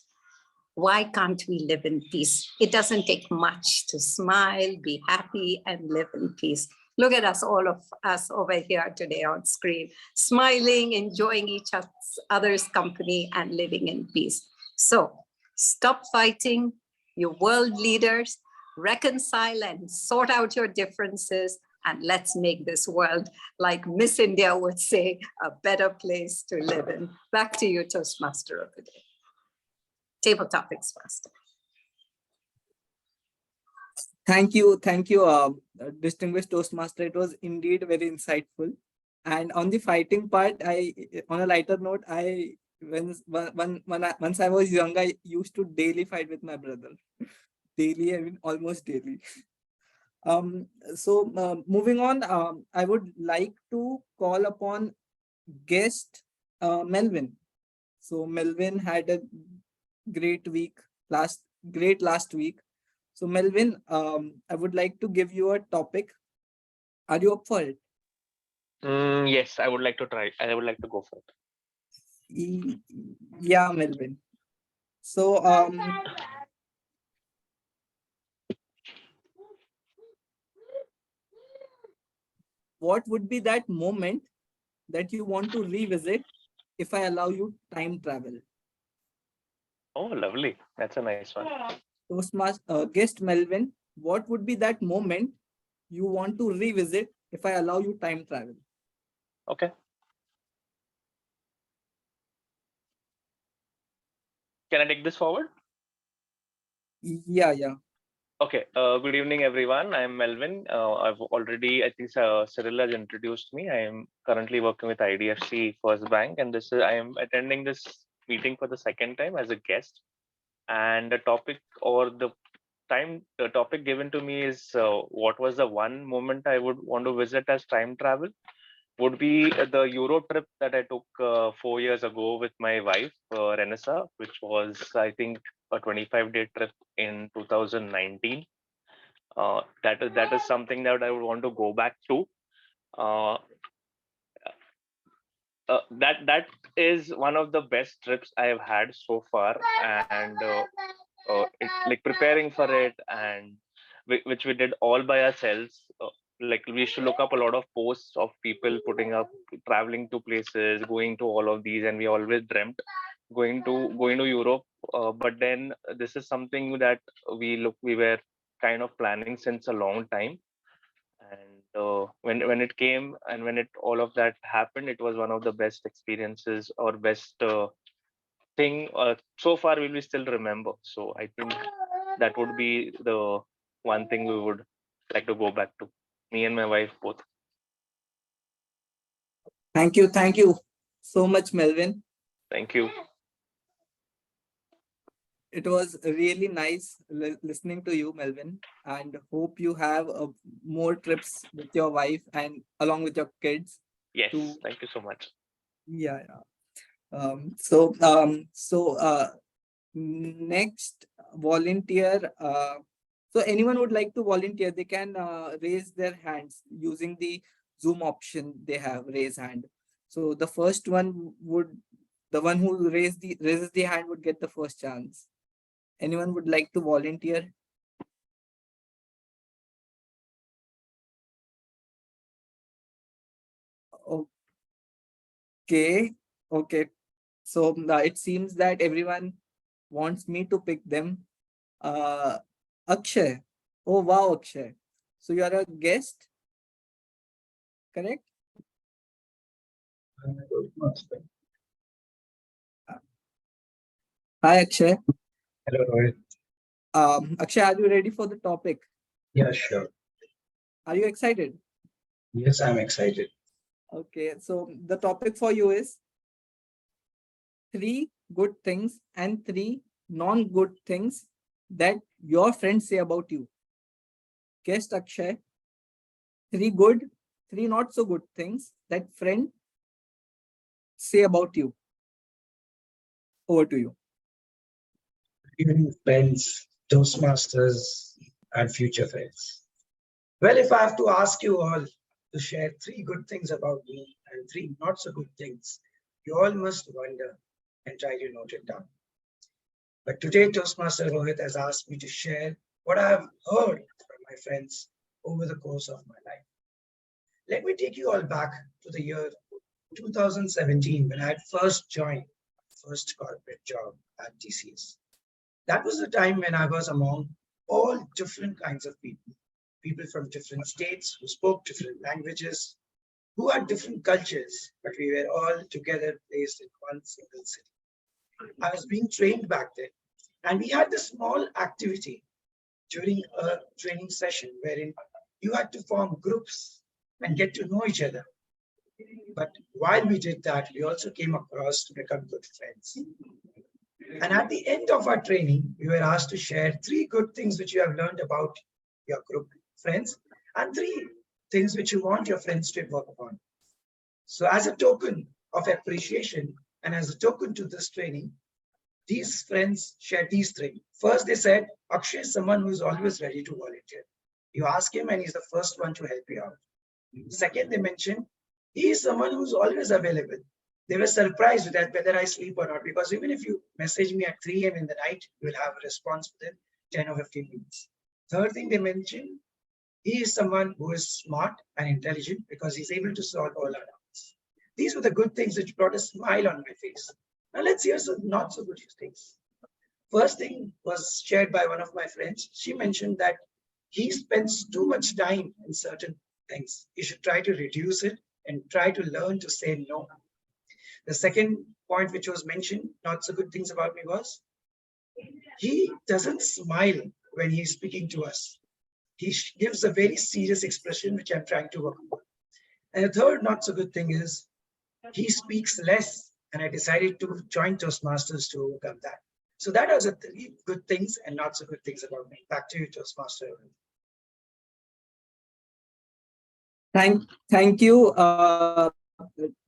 Why can't we live in peace? It doesn't take much to smile, be happy, and live in peace. Look at us, all of us over here today on screen, smiling, enjoying each other's company, and living in peace. So stop fighting, you world leaders, reconcile and sort out your differences, and let's make this world, like Miss India would say, a better place to live in. Back to you, Toastmaster of the day. Table topics master. Thank you, distinguished Toastmaster. It was indeed very insightful. And on the fighting part, on a lighter note, once I was young, I used to daily fight with my brother. Daily, I mean almost daily. Moving on, I would like to call upon guest Melvin. So Melvin had a great last week. So Melvin, I would like to give you a topic. Are you up for it? Yes, I would like to try. I would like to go for it. Yeah, Melvin. So what would be that moment that you want to revisit if I allow you time travel? Oh, lovely. That's a nice one. Toastmaster guest Melvin, what would be that moment you want to revisit if I allow you time travel? Okay. Can I take this forward? Yeah. Okay. Good evening, everyone. I'm Melvin. I've already, I think Cyril has introduced me. I am currently working with IDFC First Bank, and I am attending this meeting for the second time as a guest. And the topic given to me is what was the one moment I would want to visit as time travel? Would be the Euro trip that I took 4 years ago with my wife, Renessa, which was, I think, a 25-day trip in 2019. That is something that I would want to go back to. That is one of the best trips I have had so far, and like preparing for it, and which we did all by ourselves. Like we used to look up a lot of posts of people putting up traveling to places, going to all of these, and we always dreamt going to Europe. But then this is something that we were kind of planning since a long time. And when it came and when all of that happened, it was one of the best experiences or best thing so far we still remember. So I think that would be the one thing we would like to go back to, me and my wife both. Thank you so much, Melvin. Thank you. It was really nice listening to you, Melvin, and hope you have more trips with your wife and along with your kids. Yes, thank you so much. Yeah. Next volunteer. So anyone would like to volunteer, they can raise their hands using the Zoom option. They have raise hand. So the first one the one who raises the hand would get the first chance. Anyone would like to volunteer? Okay. So it seems that everyone wants me to pick them. Akshay. Oh wow, Akshay. So you are a guest, correct? Hi, Akshay. Hello, Rohit. Akshay, are you ready for the topic? Yeah, sure. Are you excited? Yes, I'm excited. Okay, so the topic for you is 3 good things and 3 non-good things that your friends say about you. Guest Akshay, 3 good, 3 not so good things that friend say about you. Over to you. Good evening, friends, Toastmasters, and future friends. Well, if I have to ask you all to share 3 good things about me and 3 not so good things, you all must wonder and try to note it down. But today, Toastmaster Rohit has asked me to share what I have heard from my friends over the course of my life. Let me take you all back to the year 2017 when I had first joined my first corporate job at TCS. That was the time when I was among all different kinds of people, people from different states who spoke different languages, who had different cultures, but we were all together placed in one single city. I was being trained back then, and we had this small activity during a training session wherein you had to form groups and get to know each other. But while we did that, we also came across to become good friends. And at the end of our training, we were asked to share 3 good things which you have learned about your group friends and 3 things which you want your friends to work upon. So as a token of appreciation and as a token to this training, these friends shared these 3. First, they said, Akshay is someone who is always ready to volunteer. You ask him and he's the first one to help you out. Second, they mentioned, he is someone who's always available. They were surprised with that whether I sleep or not, because even if you message me at 3 a.m. in the night, you will have a response within 10 or 15 minutes. Third thing they mentioned, he is someone who is smart and intelligent because he's able to solve all our doubts. These were the good things which brought a smile on my face. Now let's hear some not so good things. First thing was shared by one of my friends. She mentioned that he spends too much time in certain things. He should try to reduce it and try to learn to say no. The second point which was mentioned, not so good things about me, was he doesn't smile when he's speaking to us. He gives a very serious expression, which I'm trying to work on. And the third not so good thing is he speaks less, and I decided to join Toastmasters to overcome that. So that are the 3 good things and not so good things about me. Back to you, Toastmaster. Thank you,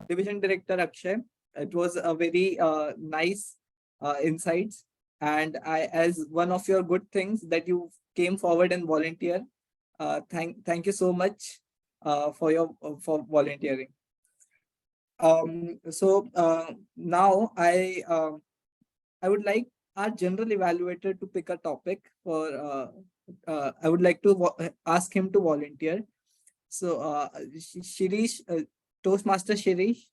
Division Director Akshay. It was a very nice insights, and as one of your good things that you came forward and volunteer. Thank you so much for volunteering. Now I would like our general evaluator to pick a topic for. I would like to ask him to volunteer. So, Shireesh, Toastmaster Shireesh,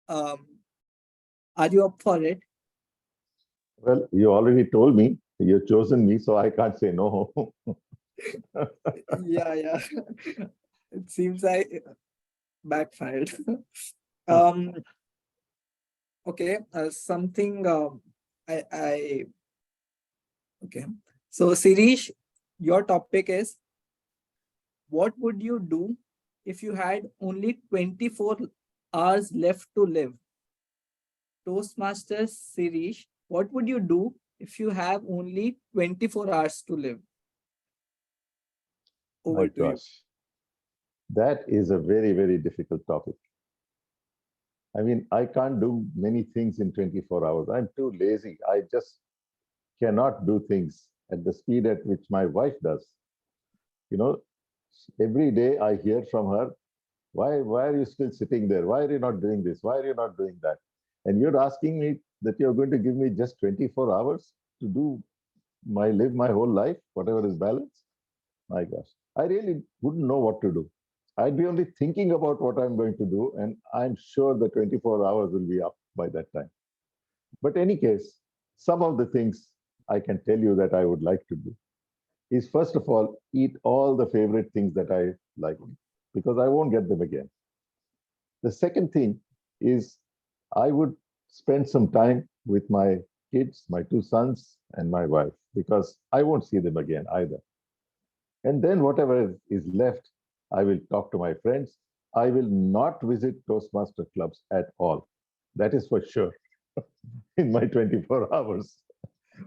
are you up for it? Well, you already told me you've chosen me, so I can't say no. Yeah. It seems I backfired. Okay, something okay. So, Shireesh, your topic is, what would you do if you had only 24 hours left to live? Toastmasters Shireesh, what would you do if you have only 24 hours to live? Over to you. That is a very, very difficult topic. I mean, I can't do many things in 24 hours. I'm too lazy. I just cannot do things at the speed at which my wife does. You know, every day I hear from her, why are you still sitting there? Why are you not doing this? Why are you not doing that? And you're asking me that you're going to give me just 24 hours to do live my whole life, whatever is balanced. My gosh, I really wouldn't know what to do. I'd be only thinking about what I'm going to do, and I'm sure the 24 hours will be up by that time. But any case, some of the things I can tell you that I would like to do is, first of all, eat all the favorite things that I like, because I won't get them again. The second thing is I would spend some time with my kids, my 2 sons and my wife, because I won't see them again either. And then whatever is left, I will talk to my friends. I will not visit Toastmaster clubs at all. That is for sure in my 24 hours.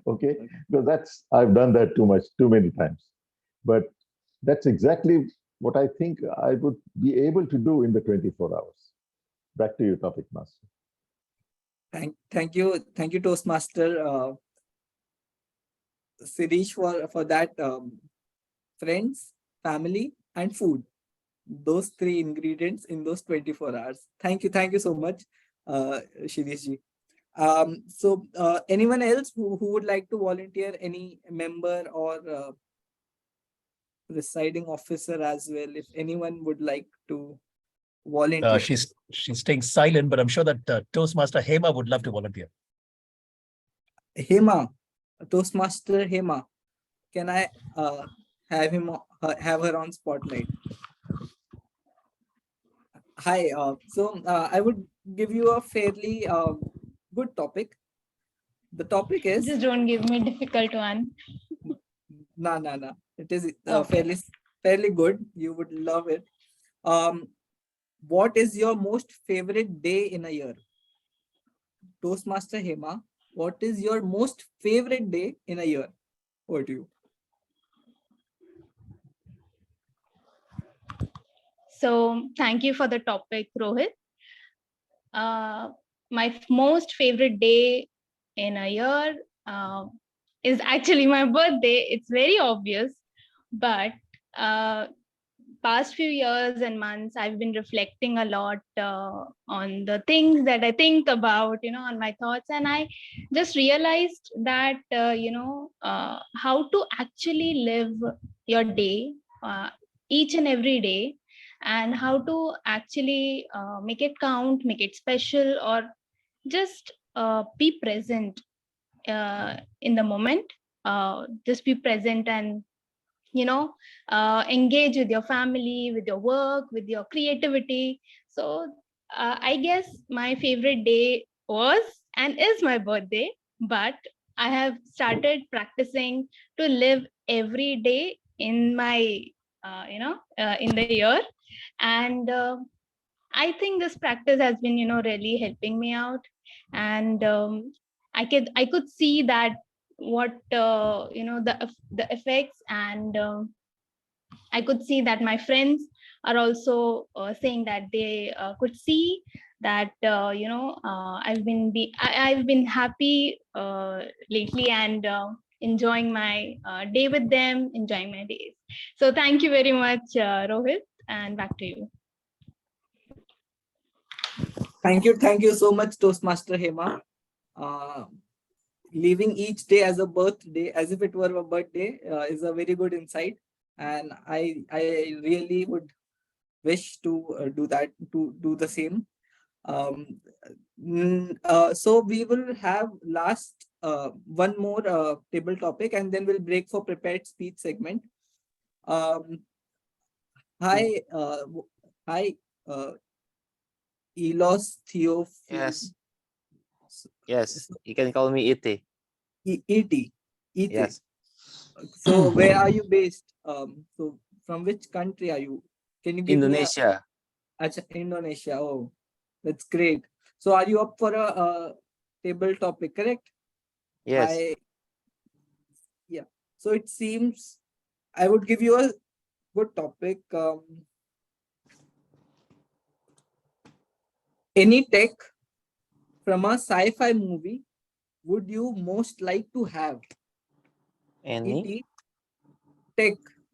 Okay, because I've done that too many times. But that's exactly what I think I would be able to do in the 24 hours. Back to you, Topic Master. Thank you, Toastmaster Shireesh, for that. Friends, family, and food. Those 3 ingredients in those 24 hours. Thank you so much, Shireesh ji. So anyone else who would like to volunteer, any member or presiding officer as well, if anyone would like to volunteer. She's staying silent, but I'm sure that Toastmaster Hema would love to volunteer. Hema, Toastmaster Hema, can I have him have her on spotlight? Hi, I would give you a fairly good topic. The topic is Just don't give me difficult one. no. It is Okay. fairly good. You would love it. What is your most favorite day in a year? Toastmaster Hema, what is your most favorite day in a year? What do you? So thank you for the topic, Rohit. My most favorite day in a year is actually my birthday. It's very obvious, but past few years and months, I've been reflecting a lot on the things that I think about, on my thoughts. And I just realized that, how to actually live your day, each and every day, and how to actually make it count, make it special, or just be present in the moment. Just be present and engage with your family, with your work, with your creativity. So I guess my favorite day was and is my birthday, but I have started practicing to live every day in my in the year. And I think this practice has been really helping me out. And I could see that what the effects. And I could see that my friends are also saying that they could see that I've been happy lately, and enjoying my day with them, enjoying my days. So thank you very much, Rohit, and back to you. Thank you so much, Toastmaster Hema. Leaving each day as a birthday, as if it were a birthday, is a very good insight, and I really would wish to do that, to do the same. So we will have last one more table topic, and then we'll break for prepared speech segment. Hi, Elos Theo. Yes. Yes, you can call me Iti. E.T. Yes. So where are you based? So from which country are you? Can you give Indonesia. me Indonesia. Oh, that's great. So are you up for a table topic, correct? Yes. Yeah. So it seems I would give you a good topic. Any tech from a sci-fi movie would you most like to have? Any?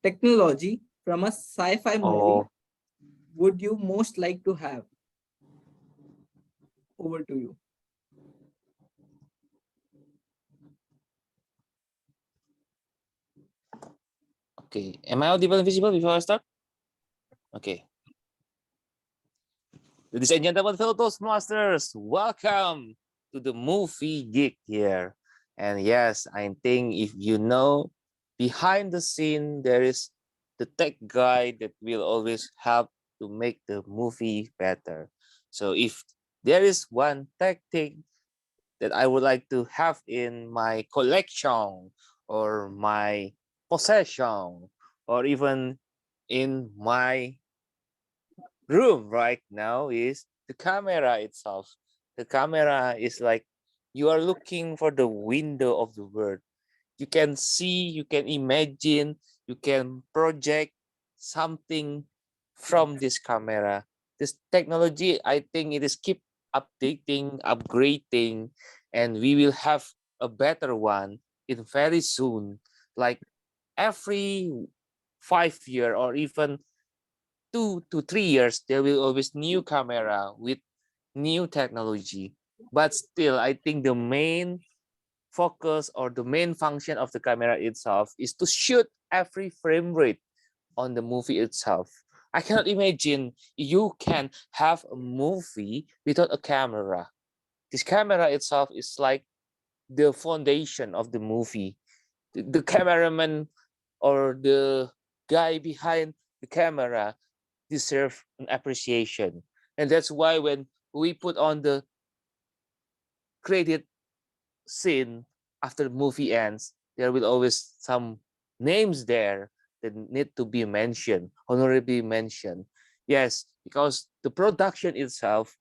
Technology from a sci-fi movie would you most like to have? Over to you. Okay. Am I audible and visible before I start? Okay. Ladies and gentlemen, fellow Toastmasters, welcome to the movie geek here. And yes, I think if you know, behind the scene, there is the tech guy that will always help to make the movie better. So if there is one tech thing that I would like to have in my collection or my possession or even in my room right now is the camera itself. The camera is like you are looking for the window of the world. You can see, you can imagine, you can project something from this camera. This technology, I think it is keep updating, upgrading, and we will have a better one in very soon. Like every 5 year or even 2 to 3 years, there will always new camera with new technology. But still, I think the main focus or the main function of the camera itself is to shoot every frame rate on the movie itself. I cannot imagine you can have a movie without a camera. This camera itself is like the foundation of the movie. The cameraman or the guy behind the camera deserve an appreciation. And that's why when we put on the credit scene after the movie ends, there will always some names there that need to be mentioned, honorably mentioned. Yes, because the production itself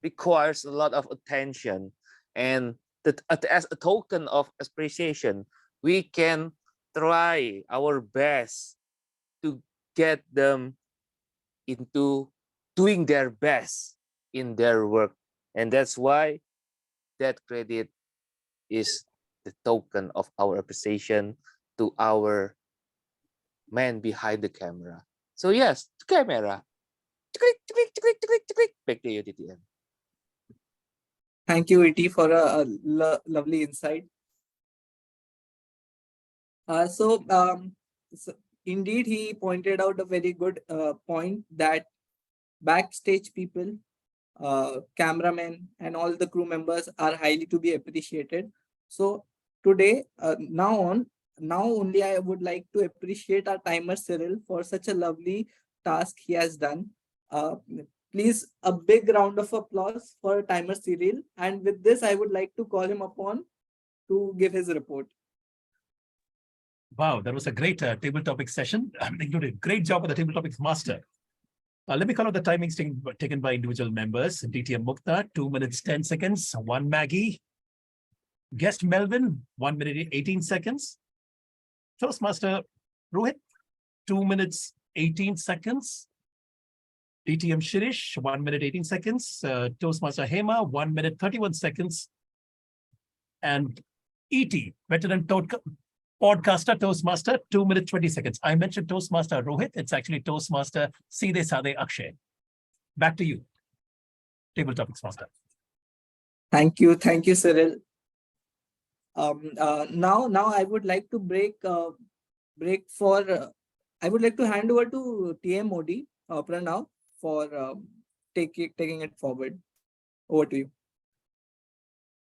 requires a lot of attention, and that as a token of appreciation, we can try our best to get them into doing their best in their work. And that's why that credit is the token of our appreciation to our man behind the camera. So yes, the camera. Back to you, TTM. Thank you, ET, for a lovely insight. So indeed, he pointed out a very good point that backstage people, cameramen, and all the crew members are highly to be appreciated. So today, now only I would like to appreciate our timer Cyril for such a lovely task he has done. Please, a big round of applause for timer Cyril. And with this, I would like to call him upon to give his report. Wow, that was a great table topic session. Included great job of the table topics master. Let me call out the timings taken by individual members. DTM Mukta, 2 minutes 10 seconds. 1 Maggie. Guest Melvin, 1 minute 18 seconds. Toastmaster Rohit, 2 minutes 18 seconds. DTM Shireesh, 1 minute 18 seconds. Toastmaster Hema, 1 minute 31 seconds. And ET, veteran podcaster, Toastmaster, 2 minutes 20 seconds. I mentioned Toastmaster Rohit. It's actually Toastmaster Seedhe Saadhe Akshay. Back to you, Table Topics Master. Thank you, Cyril. Now I would like to I would like to hand over to TMOD, Pranav, for taking it forward. Over to you.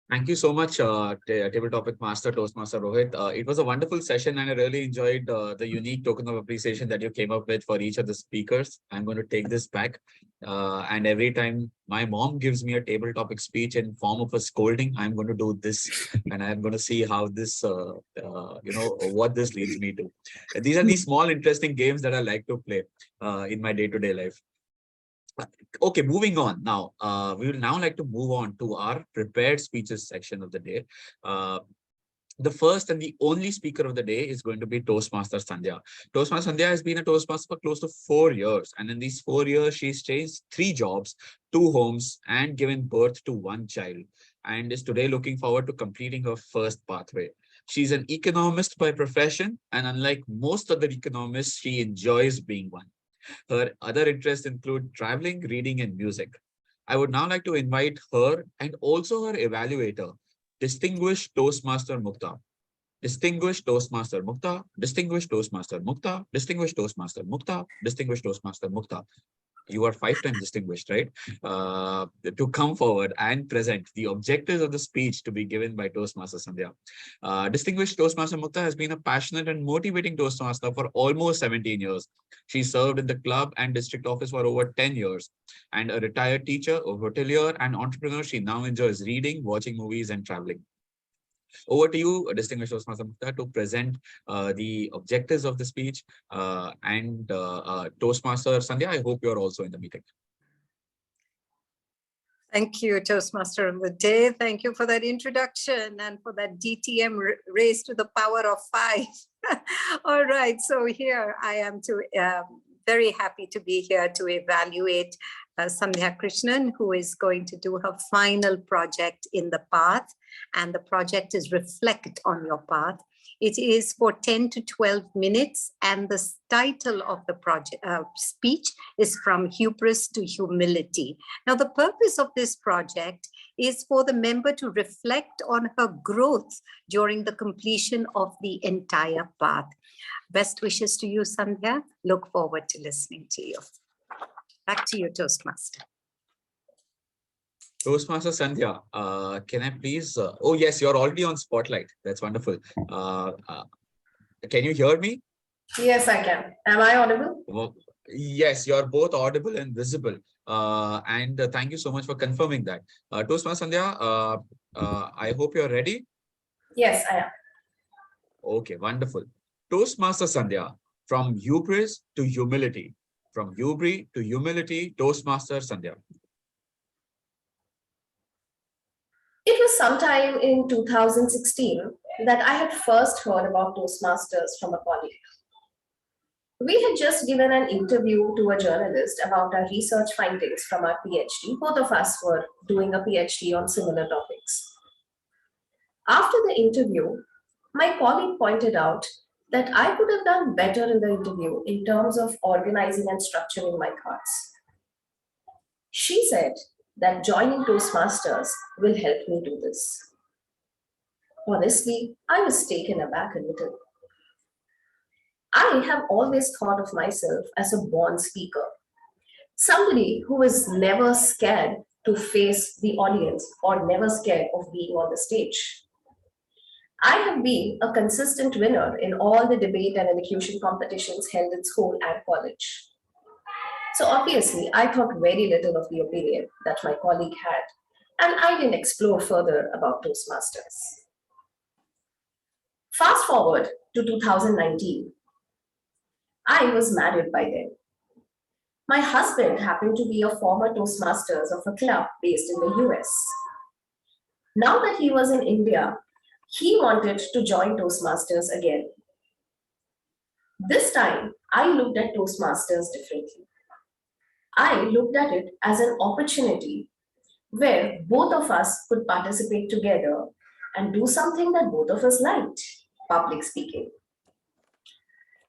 Thank you so much, Table Topic Master, Toastmaster Rohit. It was a wonderful session, and I really enjoyed the unique token of appreciation that you came up with for each of the speakers. I'm going to take this back. And every time my mom gives me a table topic speech in form of a scolding, I'm going to do this, and I'm going to see how this, what this leads me to. These are these small, interesting games that I like to play in my day-to-day life. Okay, moving on now. We will now like to move on to our prepared speeches section of the day. The first and the only speaker of the day is going to be Toastmaster Sandhya. Toastmaster Sandhya has been a Toastmaster for close to 4 years. And in these 4 years, she's changed 3 jobs, 2 homes, and given birth to 1 child. And is today looking forward to completing her first pathway. She's an economist by profession. And unlike most other economists, she enjoys being one. Her other interests include traveling, reading, and music. I would now like to invite her and also her evaluator, Distinguished Toastmaster Mukta. Distinguished Toastmaster Mukta, Distinguished Toastmaster Mukta, Distinguished Toastmaster Mukta, Distinguished Toastmaster Mukta. You are 5 times distinguished, right? To come forward and present the objectives of the speech to be given by Toastmaster Sandhya. Distinguished Toastmaster Mukta has been a passionate and motivating Toastmaster for almost 17 years. She served in the club and district office for over 10 years. And a retired teacher, a hotelier, and entrepreneur, she now enjoys reading, watching movies, and traveling. Over to you, Distinguished Toastmaster Mukta, to present the objectives of the speech. Toastmaster Sandhya, I hope you're also in the meeting. Thank you, Toastmaster of the day. Thank you for that introduction and for that DTM raised to the power of 5. All right, so here I am very happy to be here to evaluate Sandhya Krishnan, who is going to do her final project in the path. And the project is Reflect on Your Path. It is for 10 to 12 minutes, and the title of the project speech is From Hubris to Humility. Now, the purpose of this project is for the member to reflect on her growth during the completion of the entire path. Best wishes to you, Sandhya. Look forward to listening to you. Back to you, Toastmaster. Toastmaster Sandhya, can I please? Oh, yes, you're already on Spotlight. That's wonderful. Can you hear me? Yes, I can. Am I audible? Well, yes, you're both audible and visible. Thank you so much for confirming that. Toastmaster Sandhya, I hope you're ready. Yes, I am. Okay, wonderful. Toastmaster Sandhya, from hubris to humility. From hubris to humility, Toastmaster Sandhya. It was sometime in 2016 that I had first heard about Toastmasters from a colleague. We had just given an interview to a journalist about our research findings from our PhD. Both of us were doing a PhD on similar topics. After the interview, my colleague pointed out that I could have done better in the interview in terms of organizing and structuring my thoughts. She said that joining Toastmasters will help me do this. Honestly, I was taken aback a little. I have always thought of myself as a born speaker, somebody who is never scared to face the audience or never scared of being on the stage. I have been a consistent winner in all the debate and elocution competitions held in school and college. So obviously, I thought very little of the opinion that my colleague had, and I didn't explore further about Toastmasters. Fast forward to 2019. I was married by then. My husband happened to be a former Toastmasters of a club based in the US. Now that he was in India, he wanted to join Toastmasters again. This time, I looked at Toastmasters differently. I looked at it as an opportunity where both of us could participate together and do something that both of us liked, public speaking.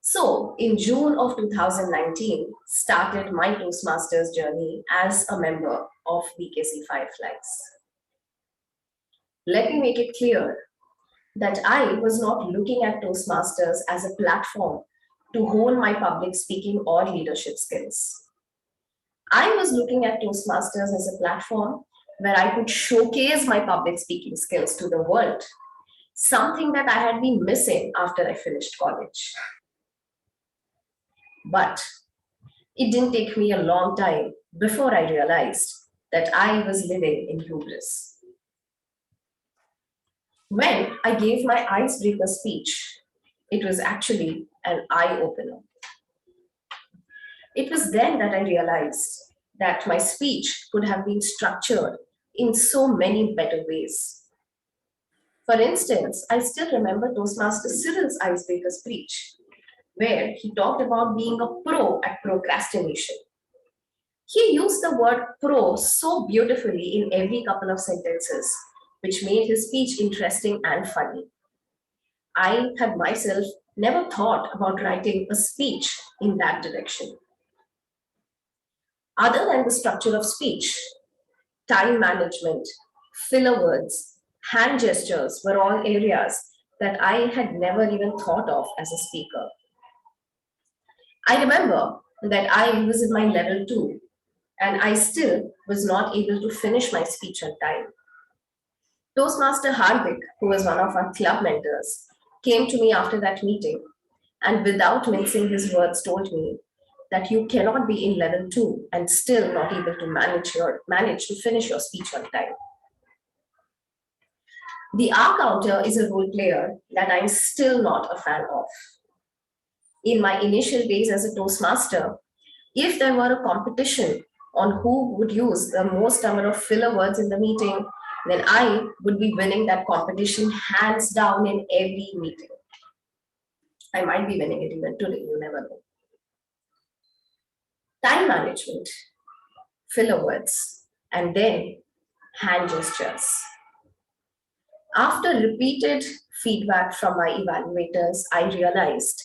So in June of 2019, started my Toastmasters journey as a member of BKC Fireflies. Let me make it clear that I was not looking at Toastmasters as a platform to hone my public speaking or leadership skills. I was looking at Toastmasters as a platform where I could showcase my public speaking skills to the world, something that I had been missing after I finished college. But it didn't take me a long time before I realized that I was living in hubris. When I gave my icebreaker speech, it was actually an eye-opener. It was then that I realized that my speech could have been structured in so many better ways. For instance, I still remember Toastmaster Cyril's icebreaker speech, where he talked about being a pro at procrastination. He used the word pro so beautifully in every couple of sentences, which made his speech interesting and funny. I had myself never thought about writing a speech in that direction. Other than the structure of speech, time management, filler words, hand gestures were all areas that I had never even thought of as a speaker. I remember that I was in my level 2 and I still was not able to finish my speech on time. Toastmaster Hardik, who was one of our club mentors, came to me after that meeting and without mincing his words told me that you cannot be in level 2 and still not able to manage to finish your speech on time. The R counter is a role player that I'm still not a fan of. In my initial days as a Toastmaster, if there were a competition on who would use the most number of filler words in the meeting, then I would be winning that competition hands down in every meeting. I might be winning it even today, you never know. Time management, filler words, and then hand gestures. After repeated feedback from my evaluators, I realized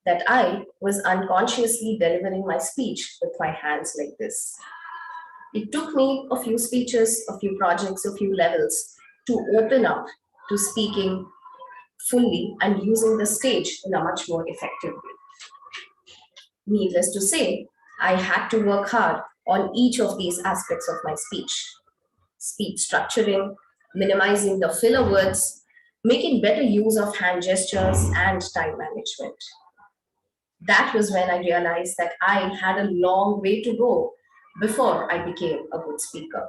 that I was unconsciously delivering my speech with my hands like this. It took me a few speeches, a few projects, a few levels to open up to speaking fully and using the stage in a much more effective way. Needless to say, I had to work hard on each of these aspects of my speech. Speech structuring, minimizing the filler words, making better use of hand gestures and time management. That was when I realized that I had a long way to go before I became a good speaker.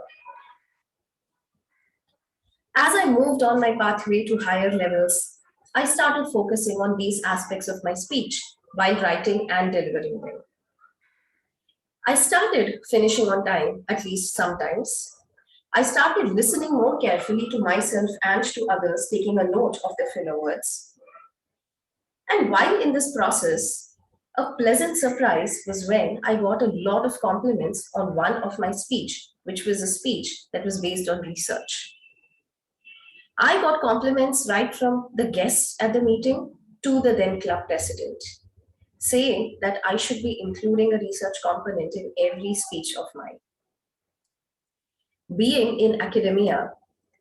As I moved on my pathway to higher levels, I started focusing on these aspects of my speech while writing and delivering them. I started finishing on time, at least sometimes. I started listening more carefully to myself and to others, taking a note of the filler words. And while in this process, a pleasant surprise was when I got a lot of compliments on one of my speech, which was a speech that was based on research. I got compliments right from the guests at the meeting to the then club president, saying that I should be including a research component in every speech of mine. Being in academia,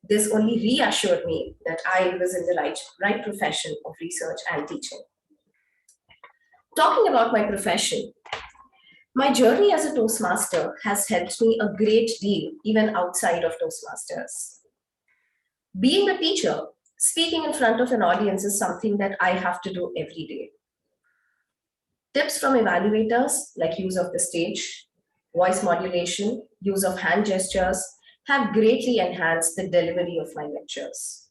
this only reassured me that I was in the right profession of research and teaching. Talking about my profession, my journey as a Toastmaster has helped me a great deal even outside of Toastmasters. Being a teacher, speaking in front of an audience is something that I have to do every day. Tips from evaluators like use of the stage, voice modulation, use of hand gestures have greatly enhanced the delivery of my lectures.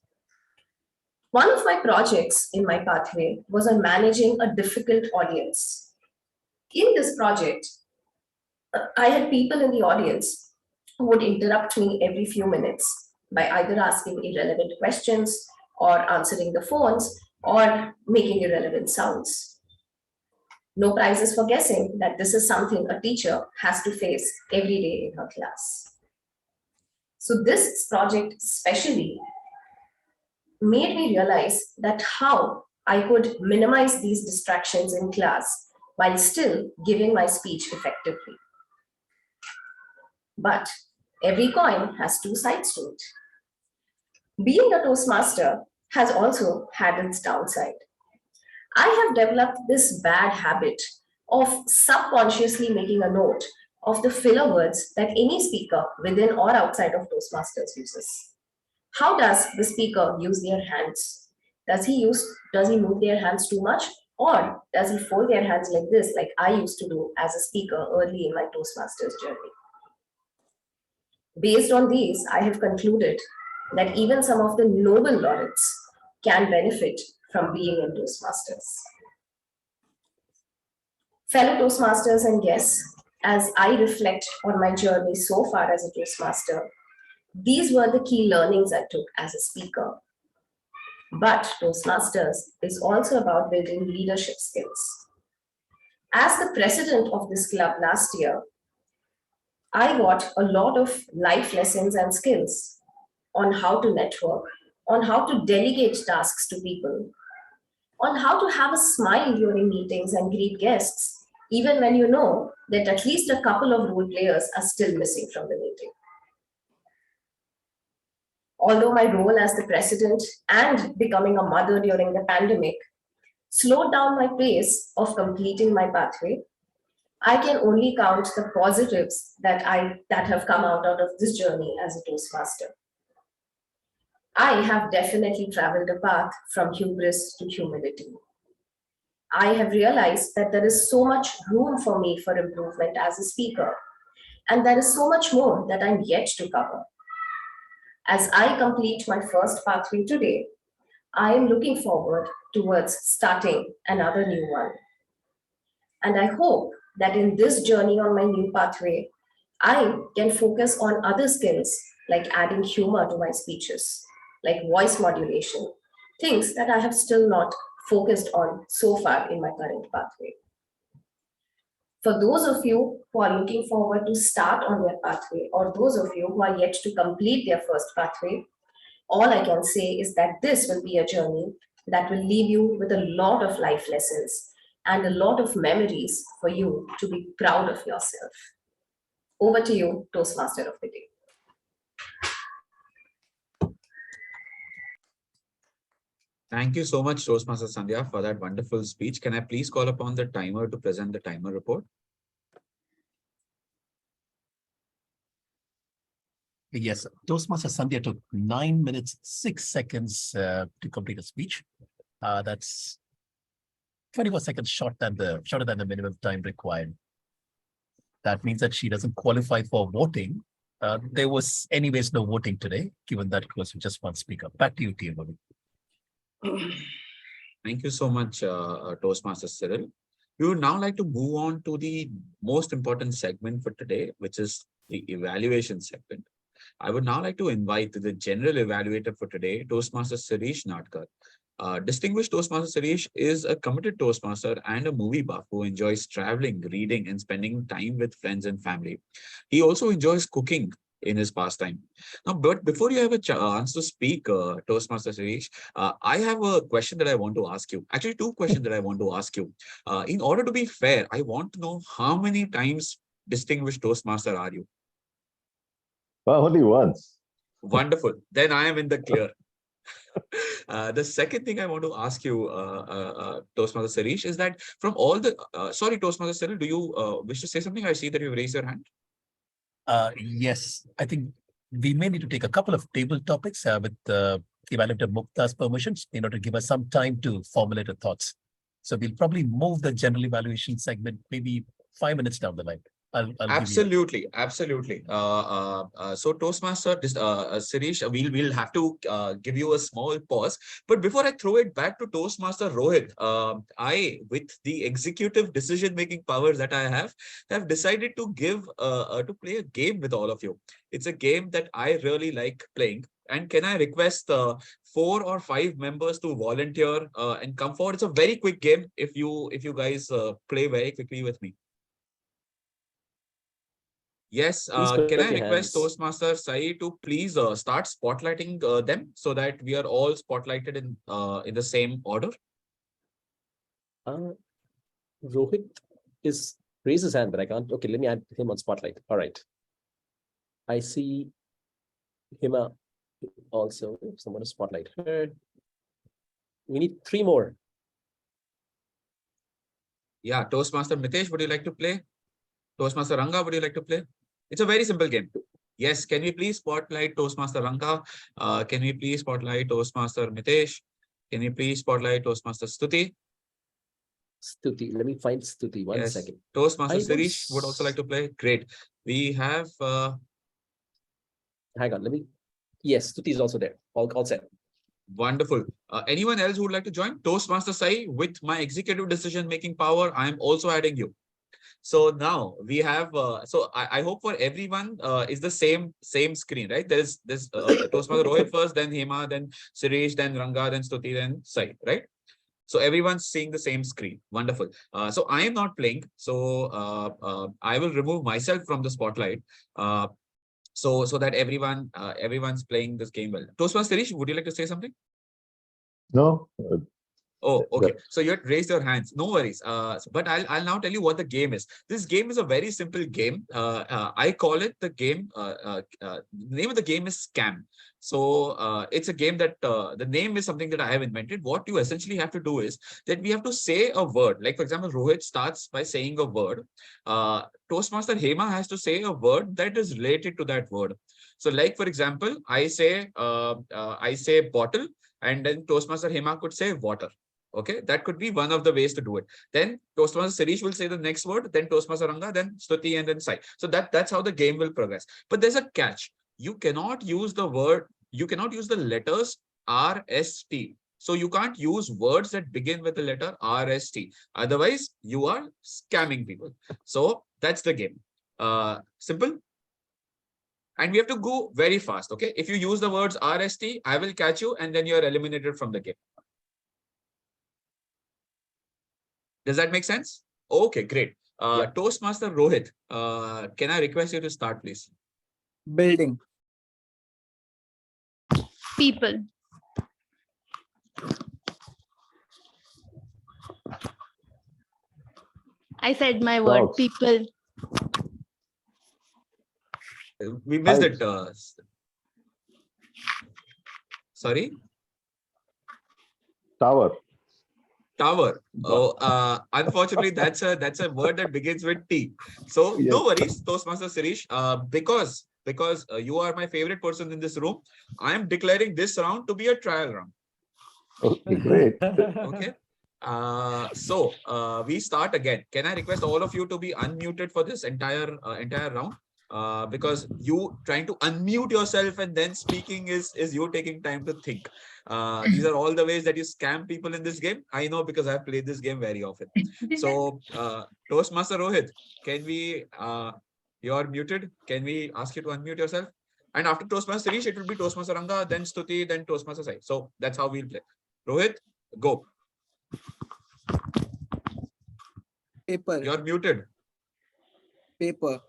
One of my projects in my pathway was on managing a difficult audience. In this project, I had people in the audience who would interrupt me every few minutes by either asking irrelevant questions or answering the phones or making irrelevant sounds. No prizes for guessing that this is something a teacher has to face every day in her class. So this project especially made me realize that how I could minimize these distractions in class while still giving my speech effectively. But every coin has two sides to it. Being a Toastmaster has also had its downside. I have developed this bad habit of subconsciously making a note of the filler words that any speaker within or outside of Toastmasters uses. How does the speaker use their hands? Does he move their hands too much? Or does he fold their hands like this, like I used to do as a speaker early in my Toastmasters journey? Based on these, I have concluded that even some of the noble laureates can benefit from being in Toastmasters. Fellow Toastmasters and guests, as I reflect on my journey so far as a Toastmaster, these were the key learnings I took as a speaker. But Toastmasters is also about building leadership skills. As the president of this club last year, I got a lot of life lessons and skills on how to network, on how to delegate tasks to people, on how to have a smile during meetings and greet guests, even when you know that at least a couple of role players are still missing from the meeting. Although my role as the president and becoming a mother during the pandemic slowed down my pace of completing my pathway, I can only count the positives that have come out of this journey as a Toastmaster. I have definitely traveled a path from hubris to humility. I have realized that there is so much room for me for improvement as a speaker, and there is so much more that I'm yet to cover. As I complete my first pathway today, I am looking forward towards starting another new one. And I hope that in this journey on my new pathway, I can focus on other skills like adding humor to my speeches, like voice modulation, things that I have still not focused on so far in my current pathway. For those of you who are looking forward to start on their pathway, or those of you who are yet to complete their first pathway, All I can say is that this will be a journey that will leave you with a lot of life lessons and a lot of memories for you to be proud of yourself. Over to you, Toastmaster of the Day. Thank you so much, Toastmaster Sandhya, for that wonderful speech. Can I please call upon the timer to present the timer report? Yes, Toastmaster Sandhya took 9 minutes, 6 seconds to complete a speech. That's 24 seconds shorter than the minimum time required. That means that she doesn't qualify for voting. There was anyways no voting today, given that it was just one speaker. Back to you, TMOD. Thank you so much, Toastmaster Cyril. We would now like to move on to the most important segment for today, which is the evaluation segment. I would now like to invite the general evaluator for today, Toastmaster Shireesh Nadkar. Distinguished Toastmaster Shireesh is a committed Toastmaster and a movie buff who enjoys traveling, reading, and spending time with friends and family. He also enjoys cooking in his pastime. Now, but before you have a chance to speak, Toastmaster Shireesh, I have a question that I want to ask you. Actually, two questions that I want to ask you. In order to be fair, I want to know how many times distinguished Toastmaster are you? Well, only once. Wonderful. Then I am in the clear. The second thing I want to ask you, Toastmaster Shireesh, is that from all the sorry, Toastmaster Cyril, do you wish to say something? I see that you raised your hand. Yes, I think we may need to take a couple of table topics with Evaluator Mukta's permissions in order to give us some time to formulate our thoughts. So we'll probably move the general evaluation segment maybe 5 minutes down the line. I'll Absolutely, absolutely. So Toastmaster, Shireesh, we'll have to give you a small pause. But before I throw it back to Toastmaster Rohit, I, with the executive decision-making powers that I have decided to play a game with all of you. It's a game that I really like playing. And can I request 4 or 5 members to volunteer and come forward? It's a very quick game. If you guys play very quickly with me. Yes, can I request Toastmaster Sai to please start spotlighting them so that we are all spotlighted in the same order? Rohit is raise his hand, but I can't. Okay, let me add him on spotlight. All right. I see Hima also. Someone to spotlight her. We need 3 more. Yeah, Toastmaster Mitesh, would you like to play? Toastmaster Ranga, would you like to play? It's a very simple game. Yes, can we please spotlight Toastmaster Ranga? Can we please spotlight Toastmaster Mitesh? Can we please spotlight Toastmaster Stuti? Stuti, let me find Stuti. One second. Toastmaster Shireesh would also like to play. Great. We have hang on, let me. Yes, Stuti is also there. All set. Wonderful. Anyone else who would like to join? Toastmaster Sai, with my executive decision-making power, I am also adding you. So now we have, so I hope for everyone is the same screen, right? There's Toastmaster Rohit first, then Hema, then Shireesh, then Ranga, then Stuti, then Sai, right? So everyone's seeing the same screen. Wonderful. So I am not playing. So I will remove myself from the spotlight. So that everyone's playing this game well. Toastmaster Shireesh, would you like to say something? No. Oh, okay. So you had raised your hands. No worries. But I'll now tell you what the game is. This game is a very simple game. I call it the game. The name of the game is Scam. So it's a game that the name is something that I have invented. What you essentially have to do is that we have to say a word. Like, for example, Rohit starts by saying a word. Toastmaster Hema has to say a word that is related to that word. So, like, for example, I say bottle, and then Toastmaster Hema could say water. Okay, that could be one of the ways to do it. Then Toastmaster Shireesh will say the next word, then Toastmaster Ranga, then Stuti, and then Sai. So that's how the game will progress. But there's a catch. You cannot use the word, you cannot use the letters RST. So you can't use words that begin with the letter RST. Otherwise, you are scamming people. So that's the game. Simple. And we have to go very fast. Okay, if you use the words RST, I will catch you, and then you are eliminated from the game. Does that make sense? Okay, great. Toastmaster Rohit, can I request you to start, please? Building. People. I said my word, Dogs. people. We missed it. Heights. Sorry, Tower. tower. Oh, unfortunately, that's a word that begins with T. So no Yes. worries, Toastmaster Shireesh. Because you are my favorite person in this room, I am declaring this round to be a trial round. Okay, great. Okay. So we start again. Can I request all of you to be unmuted for this entire round? Because you trying to unmute yourself and then speaking is you taking time to think. These are all the ways that you scam people in this game. I know because I've played this game very often. So Toastmaster Rohit, can we? You're muted. Can we ask you to unmute yourself? And after Toastmaster Shireesh, it will be Toastmaster Ranga, then Stuti, then Toastmaster Sai. So that's how we'll play. Rohit, go. Paper. You're muted. Paper.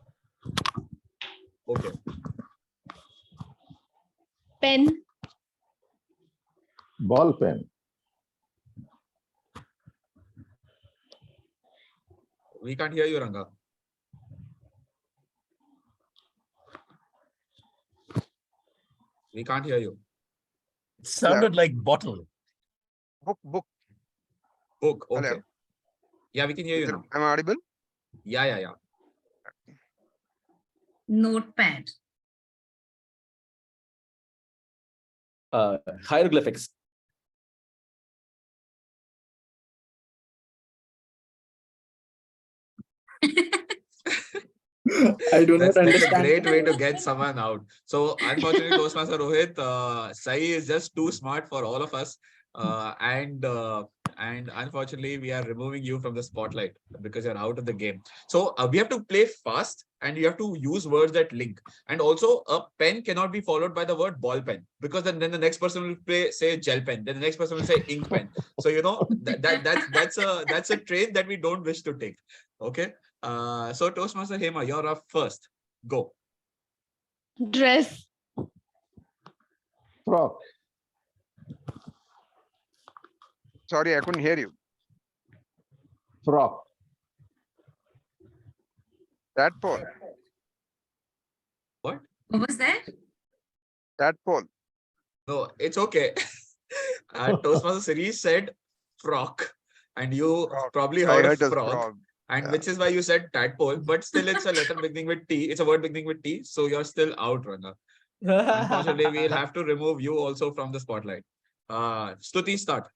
Okay. Pen. Ball pen. We can't hear you, Ranga. We can't hear you. It sounded like bottle. Book. Book. Hello. Okay. Yeah, we can hear you now. Am I audible? Yeah. Notepad. Hieroglyphics. I do not That's a understand. great way to get someone out. So unfortunately, Toastmaster Rohit, Sai is just too smart for all of us. And unfortunately, we are removing you from the spotlight because you're out of the game. So we have to play fast and you have to use words that link. And also a pen cannot be followed by the word ball pen because then the next person will say gel pen. Then the next person will say ink pen. So, you know, that's a train that we don't wish to take. Okay. So Toastmaster Hema, you're up first. Go. Dress. Frock. Sorry, I couldn't hear you. Frock. Tadpole. What? What was that? Tadpole. No, it's okay. Toastmaster Shireesh said frock, and you Frog. probably I heard of heard as frog, frog. and Yeah. which is why you said tadpole, but still it's a letter beginning with T. It's a word beginning with T, so you're still out, Ranga. Unfortunately, we'll have to remove you also from the spotlight. Stuti, start.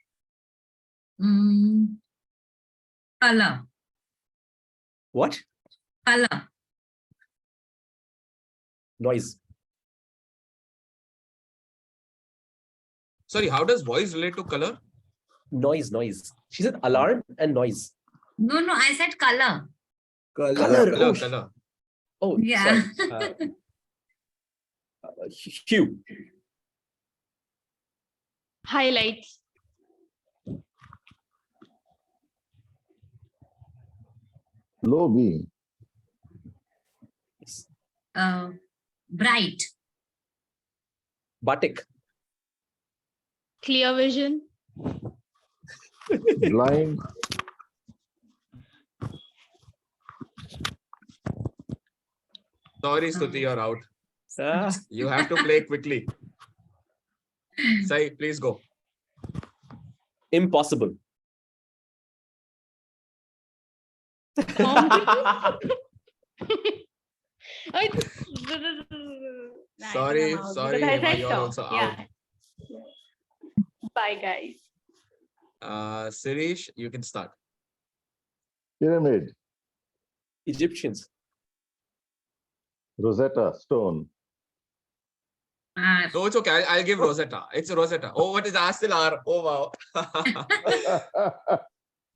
Color. What? Color. Noise. Sorry, how does voice relate to color? Noise. She said alarm and noise. No, I said color. Color. Oh, Color. oh, Yeah. sorry. Hue. Highlights. Low beam. Bright. Batik. Clear vision. Blind. Sorry, Stuti, you're out. You have to play quickly. Sai, please go. Impossible. Sorry, Hema, you're also out. Bye, guys. Shireesh, you can start. Pyramid. Egyptians. Rosetta Stone. No, it's okay. I'll give Rosetta. It's Rosetta. Oh, what is R still R? Oh, wow.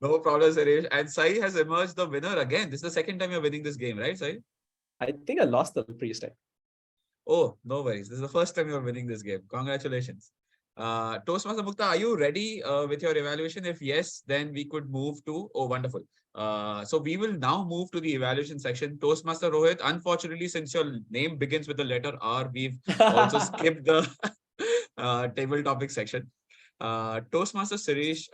No problem, Shireesh. And Sai has emerged the winner again. This is the second time you're winning this game, right, Sai? I think I lost the previous time. Oh, no worries. This is the first time you're winning this game. Congratulations. Toastmaster Mukta, are you ready with your evaluation? If yes, then we could move to, oh, wonderful. So we will now move to the evaluation section. Toastmaster Rohit, unfortunately, since your name begins with the letter R, we've also skipped the table topic section. Toastmaster Shireesh,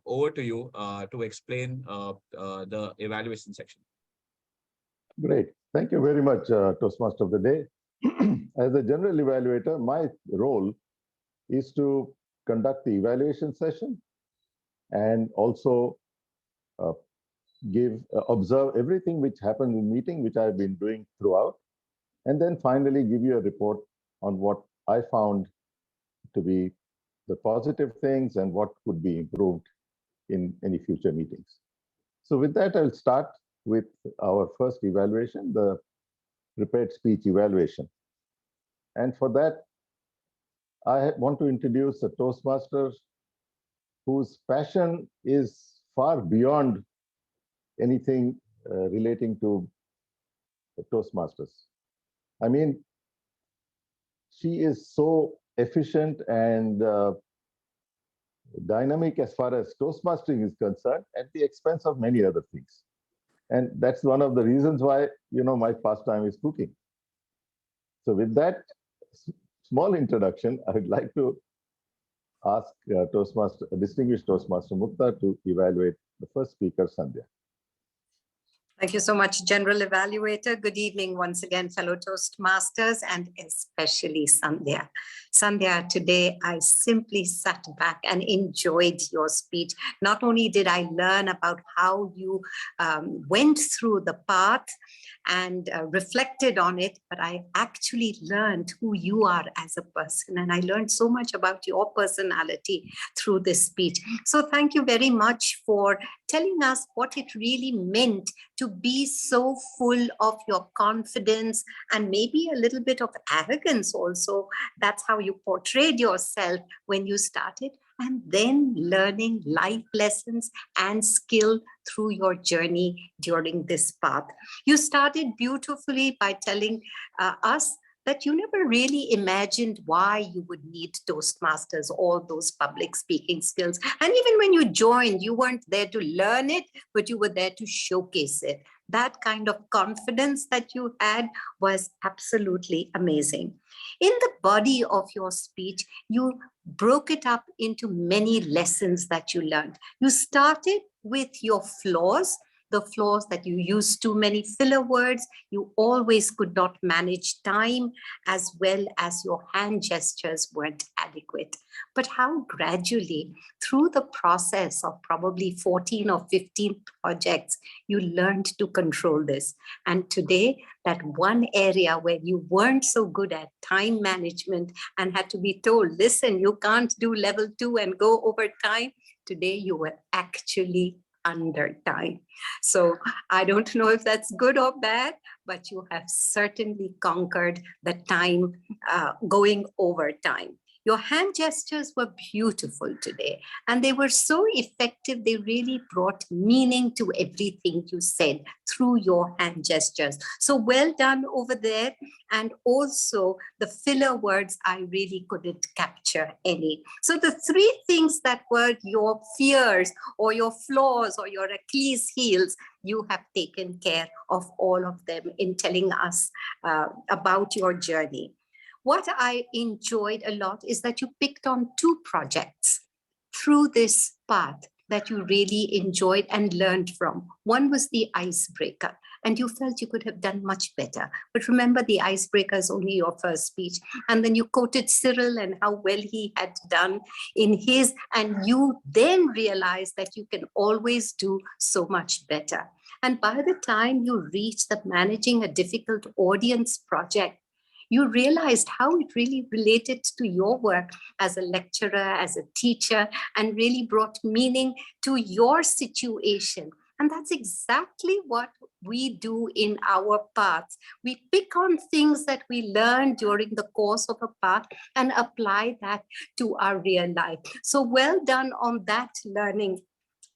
over to you to explain the evaluation section. Great. Thank you very much, Toastmaster of the Day. As a general evaluator, my role is to conduct the evaluation session and also observe everything which happened in the meeting, which I've been doing throughout, and then finally give you a report on what I found to be the positive things and what could be improved in any future meetings. So with that, I'll start with our first evaluation, the prepared speech evaluation. And for that, I want to introduce a Toastmaster whose passion is far beyond anything relating to the Toastmasters. I mean, she is so efficient and dynamic as far as Toastmastering is concerned at the expense of many other things. And that's one of the reasons why, my pastime is cooking. So with that small introduction, I would like to ask distinguished Toastmaster Mukta to evaluate the first speaker, Sandhya. Thank you so much, General Evaluator. Good evening once again, fellow Toastmasters, and especially Sandhya. Sandhya, today I simply sat back and enjoyed your speech. Not only did I learn about how you went through the path and reflected on it, but I actually learned who you are as a person. And I learned so much about your personality through this speech. So thank you very much for telling us what it really meant to be so full of your confidence and maybe a little bit of arrogance also. That's how you portrayed yourself when you started, and then learning life lessons and skill through your journey during this path. You started beautifully by telling us that you never really imagined why you would need Toastmasters, all those public speaking skills. And even when you joined, you weren't there to learn it, but you were there to showcase it. That kind of confidence that you had was absolutely amazing. In the body of your speech, you broke it up into many lessons that you learned. You started with your flaws, the flaws that you used too many filler words, you always could not manage time, as well as your hand gestures weren't adequate. But how gradually, through the process of probably 14 or 15 projects, you learned to control this. And today, that one area where you weren't so good at time management and had to be told, listen, you can't do level 2 and go over time, today you were actually under time. So I don't know if that's good or bad, but you have certainly conquered the time going over time. Your hand gestures were beautiful today, and they were so effective. They really brought meaning to everything you said through your hand gestures. So well done over there. And also the filler words, I really couldn't capture any. So the three things that were your fears or your flaws or your Achilles heels, you have taken care of all of them in telling us about your journey. What I enjoyed a lot is that you picked on 2 projects through this path that you really enjoyed and learned from. One was the icebreaker, and you felt you could have done much better. But remember, the icebreaker is only your first speech. And then you quoted Cyril and how well he had done in his, and you then realized that you can always do so much better. And by the time you reached the managing a difficult audience project, you realized how it really related to your work as a lecturer, as a teacher, and really brought meaning to your situation. And that's exactly what we do in our paths. We pick on things that we learn during the course of a path and apply that to our real life. So well done on that learning.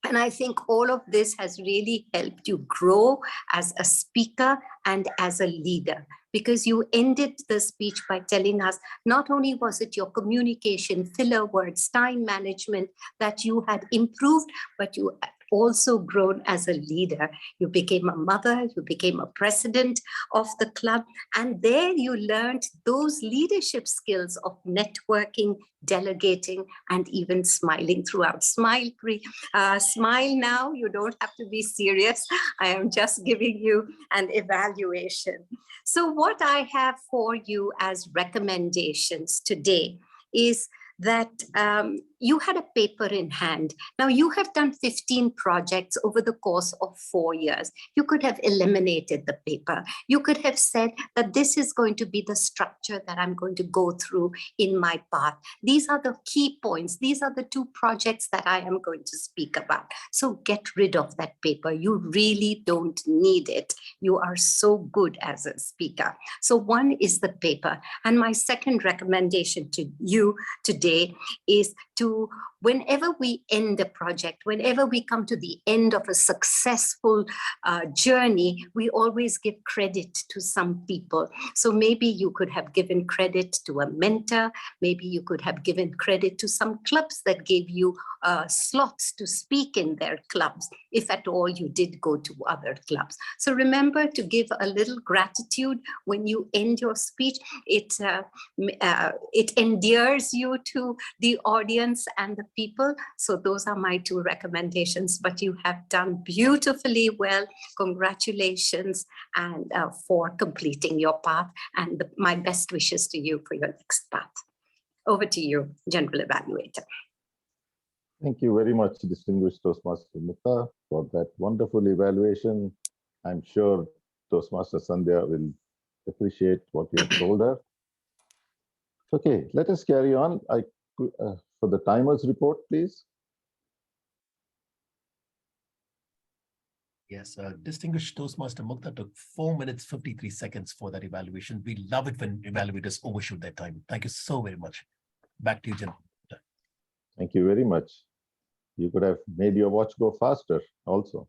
And I think all of this has really helped you grow as a speaker and as a leader, because you ended the speech by telling us not only was it your communication, filler words, time management that you had improved, but you also grown as a leader. You became a mother, you became a president of the club, and there you learned those leadership skills of networking, delegating, and even smiling throughout. Smile now, you don't have to be serious. I am just giving you an evaluation. So what I have for you as recommendations today is that you had a paper in hand. Now you have done 15 projects over the course of 4 years. You could have eliminated the paper. You could have said that this is going to be the structure that I'm going to go through in my path. These are the key points. These are the 2 projects that I am going to speak about. So get rid of that paper. You really don't need it. You are so good as a speaker. So one is the paper. And my second recommendation to you today is to, whenever we end a project, whenever we come to the end of a successful journey, we always give credit to some people. So maybe you could have given credit to a mentor. Maybe you could have given credit to some clubs that gave you slots to speak in their clubs, if at all you did go to other clubs. So remember to give a little gratitude when you end your speech. It endears you to the audience and the people. So those are my 2 recommendations, but you have done beautifully well. Congratulations and for completing your path, and my best wishes to you for your next path. Over to you, General Evaluator. Thank you very much, distinguished Toastmaster Mukta, for that wonderful evaluation. I'm sure Toastmaster Sandhya will appreciate what you have told her. Okay, let us carry on. For the timers report, please. Yes, distinguished Toastmaster Mukta took 4 minutes, 53 seconds for that evaluation. We love it when evaluators overshoot their time. Thank you so very much. Back to you, General. Thank you very much. You could have made your watch go faster also.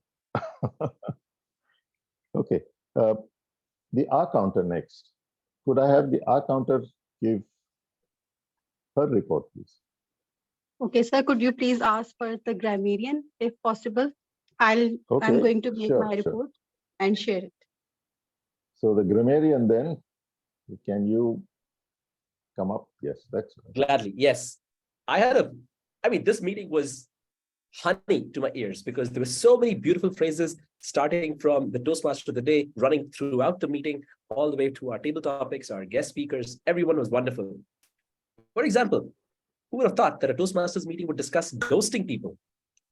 Okay, the R counter next. Could I have the R counter give her report, please? Okay, sir, could you please ask for the grammarian if possible? I'm Okay, going to make sure, my report and share it. So the grammarian then, can you come up? Yes, that's right. Gladly, yes. This meeting was honey to my ears because there were so many beautiful phrases starting from the Toastmaster of the day, running throughout the meeting, all the way to our table topics, our guest speakers. Everyone was wonderful. For example, who would have thought that a Toastmasters meeting would discuss ghosting people?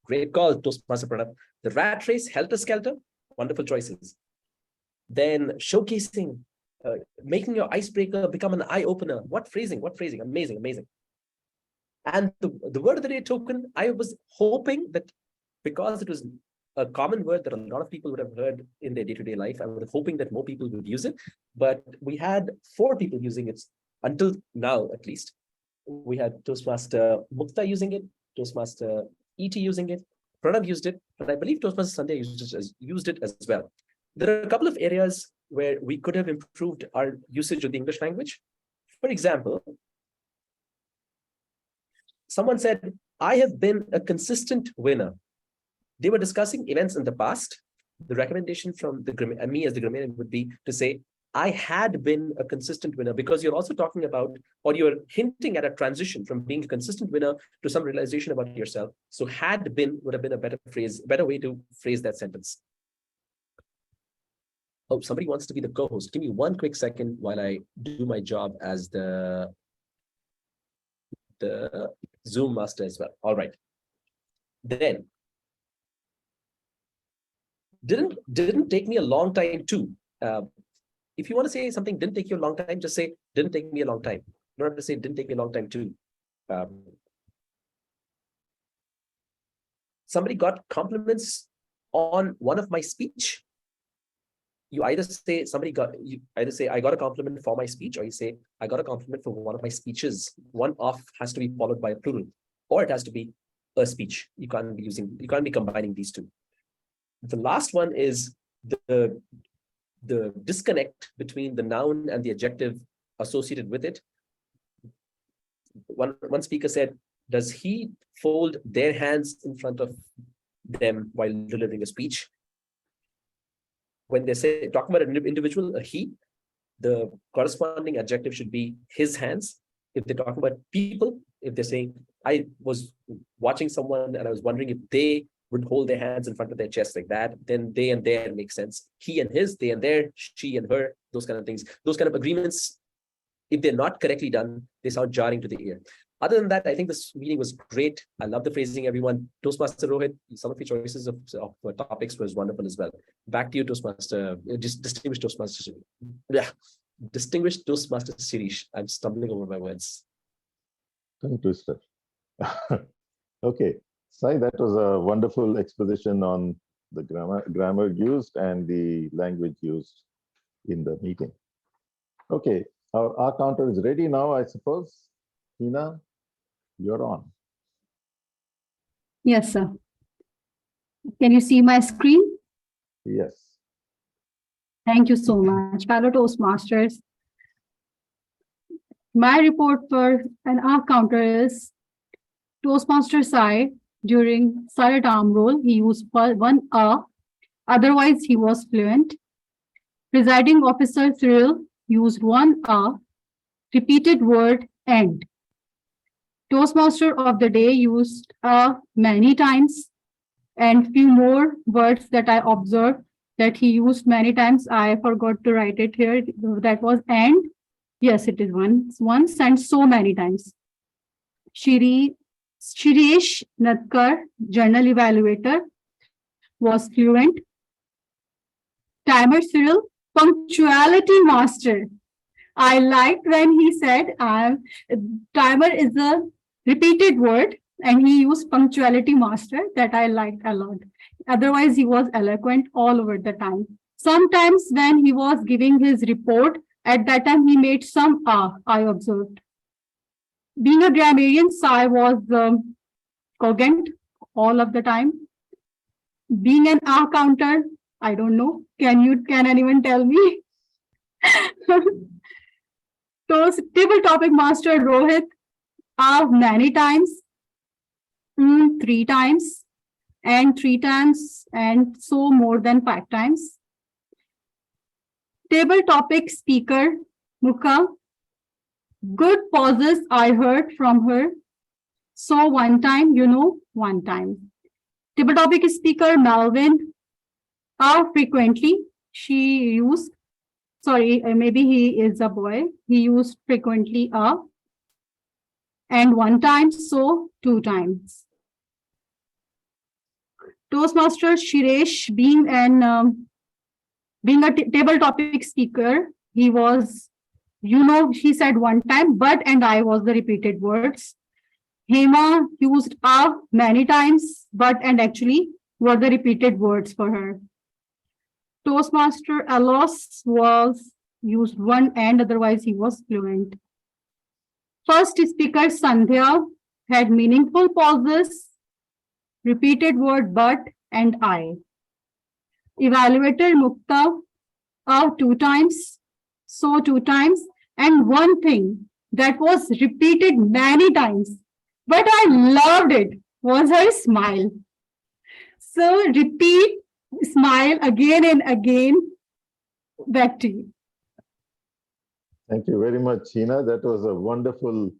Great call, Toastmaster Pranav. The rat race, helter-skelter, wonderful choices. Then showcasing, making your icebreaker become an eye-opener. What phrasing, amazing, amazing. And the word of the day token, I was hoping that because it was a common word that a lot of people would have heard in their day-to-day life, I was hoping that more people would use it. But we had 4 people using it until now, at least. We had Toastmaster Mukta using it, Toastmaster ET using it, Pranav used it, and I believe Toastmaster Sandhya used it as well. There are a couple of areas where we could have improved our usage of the English language. For example, someone said, I have been a consistent winner. They were discussing events in the past. The recommendation from me as the grammarian would be to say, I had been a consistent winner, because you're also talking about, or you're hinting at a transition from being a consistent winner to some realization about yourself. So had been would have been a better way to phrase that sentence. Oh, somebody wants to be the co-host. Give me 1 quick second while I do my job as the Zoom master as well. All right. Then, didn't take me a long time too. If you want to say something didn't take you a long time, just say didn't take me a long time. You don't have to say didn't take me a long time too. Somebody got compliments on one of my speech. You either say I got a compliment for my speech, or you say I got a compliment for one of my speeches. One off has to be followed by a plural, or it has to be a speech. You can't be combining these two. The last one is the disconnect between the noun and the adjective associated with it. One speaker said, does he fold their hands in front of them while delivering a speech. When they say talking about an individual, a he, the corresponding adjective should be his hands. If they're talking about people, if they're saying, I was watching someone and I was wondering if they would hold their hands in front of their chest like that, then they and their makes sense. He and his, they and their, she and her, those kind of things. Those kind of agreements, if they're not correctly done, they sound jarring to the ear. Other than that, I think this meeting was great. I love the phrasing, everyone. Toastmaster Rohit, some of your choices of topics was wonderful as well. Back to you, Toastmaster, distinguished Toastmaster. Yeah, distinguished Toastmaster Shireesh. I'm stumbling over my words. Tongue twister. Okay, Sai, that was a wonderful exposition on the grammar used and the language used in the meeting. Okay, our counter is ready now, I suppose. Hina, you're on. Yes, sir. Can you see my screen? Yes. Thank you so much. Fellow Toastmasters. My report for an R counter is Toastmaster Sai during silent arm roll, he used one R, otherwise he was fluent. Presiding officer Cyril used one R, repeated word and. Toastmaster of the day used many times, and few more words that I observed that he used many times. I forgot to write it here. That was and. Yes, it is once and so many times. Shireesh Nadkar, journal evaluator, was fluent. Timer Cyril, punctuality master. I liked when he said timer is a repeated word and he used punctuality master, that I liked a lot. Otherwise, he was eloquent all over the time. Sometimes when he was giving his report, at that time he made some I observed. Being a grammarian, Sai was cogent all of the time. Being an counter, I don't know. Can anyone tell me? So table topic master Rohit, many times, 3 times, and 3 times, and so more than 5 times. Table topic speaker Mukta, good pauses I heard from her. So one time, one time. Table topic speaker Melvin, frequently she used, sorry, maybe he is a boy. He used frequently and one time, so 2 times. Toastmaster Shireesh, being a table topic speaker, he was, he said one time, but and I was the repeated words. Hema used many times, but and actually were the repeated words for her. Toastmaster Alos was used one and, otherwise he was fluent. First speaker Sandhya had meaningful pauses, repeated word but and I. Evaluator Mukta 2 times, so 2 times, and one thing that was repeated many times, but I loved it, was her smile. So repeat, smile again and again. Back to you. Thank you very much, Hina. That was a wonderful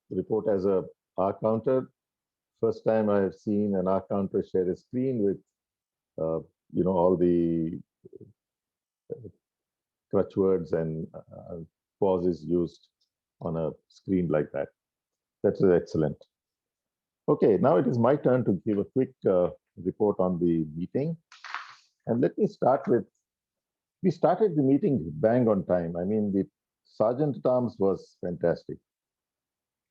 report as a R counter. First time I have seen an R counter share a screen with, all the crutch words and pauses used on a screen like that. That's excellent. Okay, now it is my turn to give a quick report on the meeting. And let me start with, we started the meeting bang on time. I mean, the Sergeant at Arms was fantastic.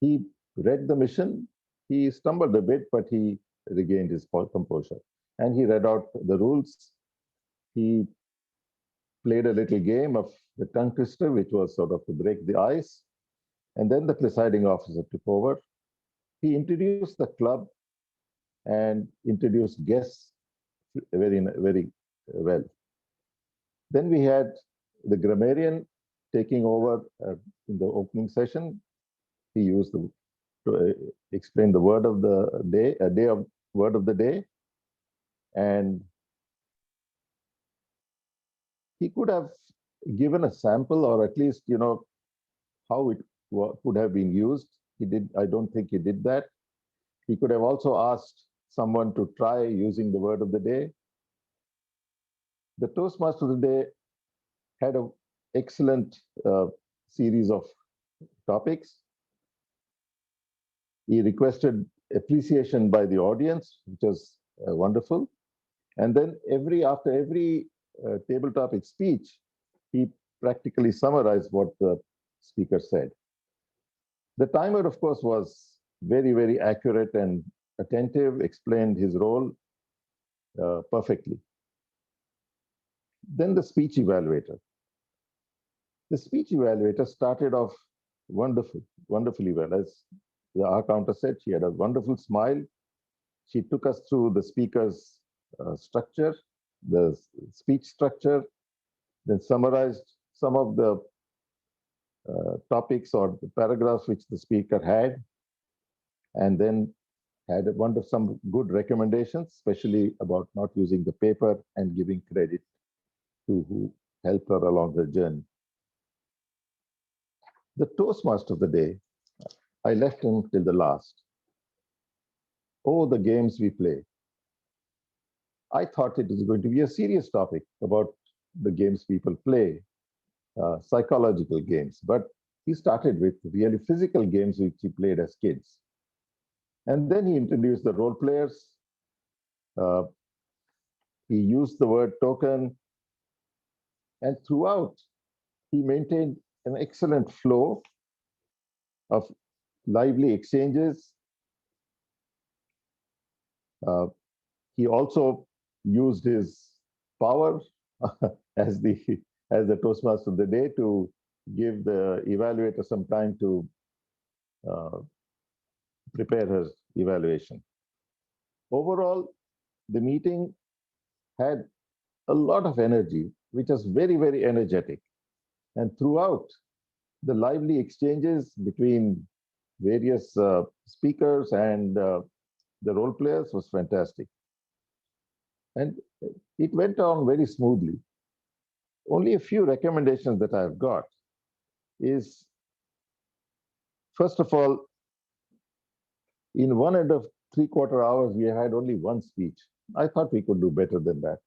He read the mission. He stumbled a bit, but he regained his composure. And he read out the rules. He played a little game of the tongue twister, which was sort of to break the ice. And then the presiding officer took over. He introduced the club and introduced guests very, very well. Then we had the grammarian taking over in the opening session. He used to explain the word of the day, word of the day. And he could have given a sample, or at least, how it could have been used. I don't think he did that. He could have also asked someone to try using the word of the day. The Toastmaster of the day had an excellent series of topics. He requested appreciation by the audience, which was wonderful. And then after every table topic speech, he practically summarized what the speaker said. The timer, of course, was very, very accurate and attentive, explained his role perfectly. Then the speech evaluator. The speech evaluator started off wonderfully well. As our counter said, she had a wonderful smile. She took us through the speaker's structure, the speech structure, then summarized some of the topics or the paragraphs which the speaker had, and then had some good recommendations, especially about not using the paper and giving credit to who helped her along her journey. The Toastmaster of the day, I left him till the last. Oh, the games we play. I thought it was going to be a serious topic about the games people play, psychological games, but he started with really physical games which he played as kids. And then he introduced the role players. He used the word token. And throughout, he maintained an excellent flow of lively exchanges. He also used his power as the Toastmaster of the day to give the evaluator some time to prepare her evaluation. Overall, the meeting had a lot of energy, which was very, very energetic. And throughout, the lively exchanges between various speakers and the role players was fantastic. And it went on very smoothly. Only a few recommendations that I've got is, first of all, in 1.75 hours, we had only one speech. I thought we could do better than that.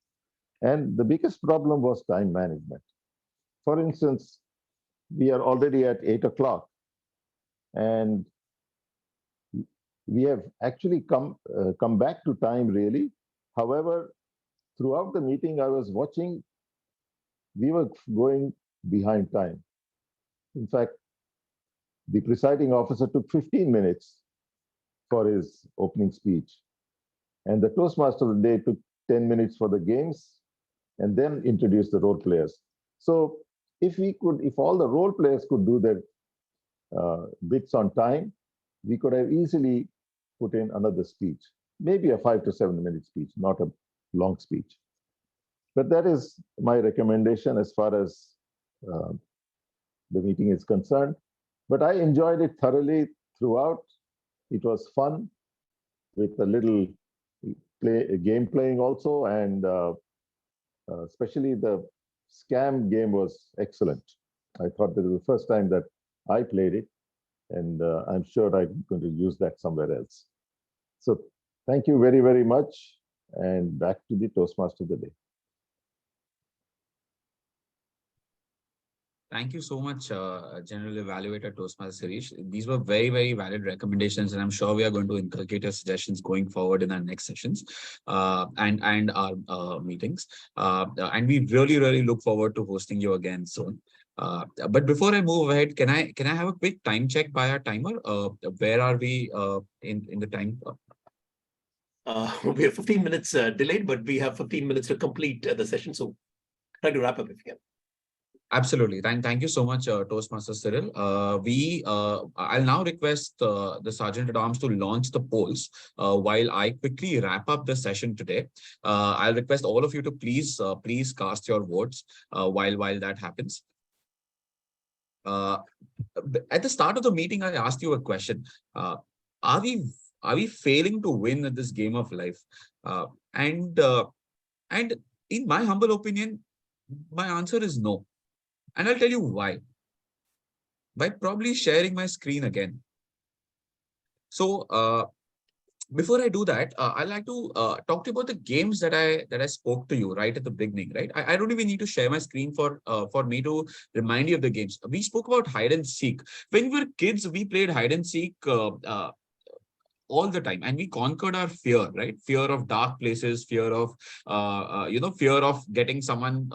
And the biggest problem was time management. For instance, we are already at 8 o'clock, and we have actually come back to time, really. However, throughout the meeting, I was watching, we were going behind time. In fact, the presiding officer took 15 minutes for his opening speech. And the Toastmaster of the day took 10 minutes for the games and then introduced the role players. So if all the role players could do their bits on time, we could have easily put in another speech, maybe a 5 to 7 minute speech, not a long speech. But that is my recommendation as far as the meeting is concerned. But I enjoyed it thoroughly throughout. It was fun with a little game playing also, and especially the scam game was excellent. I thought that was the first time that I played it, and I'm sure I'm going to use that somewhere else. So thank you very, very much, and back to the Toastmaster of the day. Thank you so much, General Evaluator Toastmaster Shireesh. These were very, very valid recommendations, and I'm sure we are going to inculcate your suggestions going forward in our next sessions and our meetings. And we really, really look forward to hosting you again soon. But before I move ahead, can I have a quick time check by our timer? Where are we in the time? We are 15 minutes delayed, but we have 15 minutes to complete the session. So try to wrap up if you can. Absolutely. Thank you so much, Toastmaster Cyril. I'll now request the Sergeant at Arms to launch the polls while I quickly wrap up the session today. I'll request all of you to please cast your votes while that happens. At the start of the meeting, I asked you a question. Are we failing to win at this game of life? And in my humble opinion, my answer is no. And I'll tell you why. By probably sharing my screen again. So before I do that, I'd like to talk to you about the games that I spoke to you right at the beginning. Right, I don't even need to share my screen for me to remind you of the games. We spoke about hide and seek. When we were kids, we played hide and seek all the time, and we conquered our fear, right? Fear of dark places, fear of fear of getting someone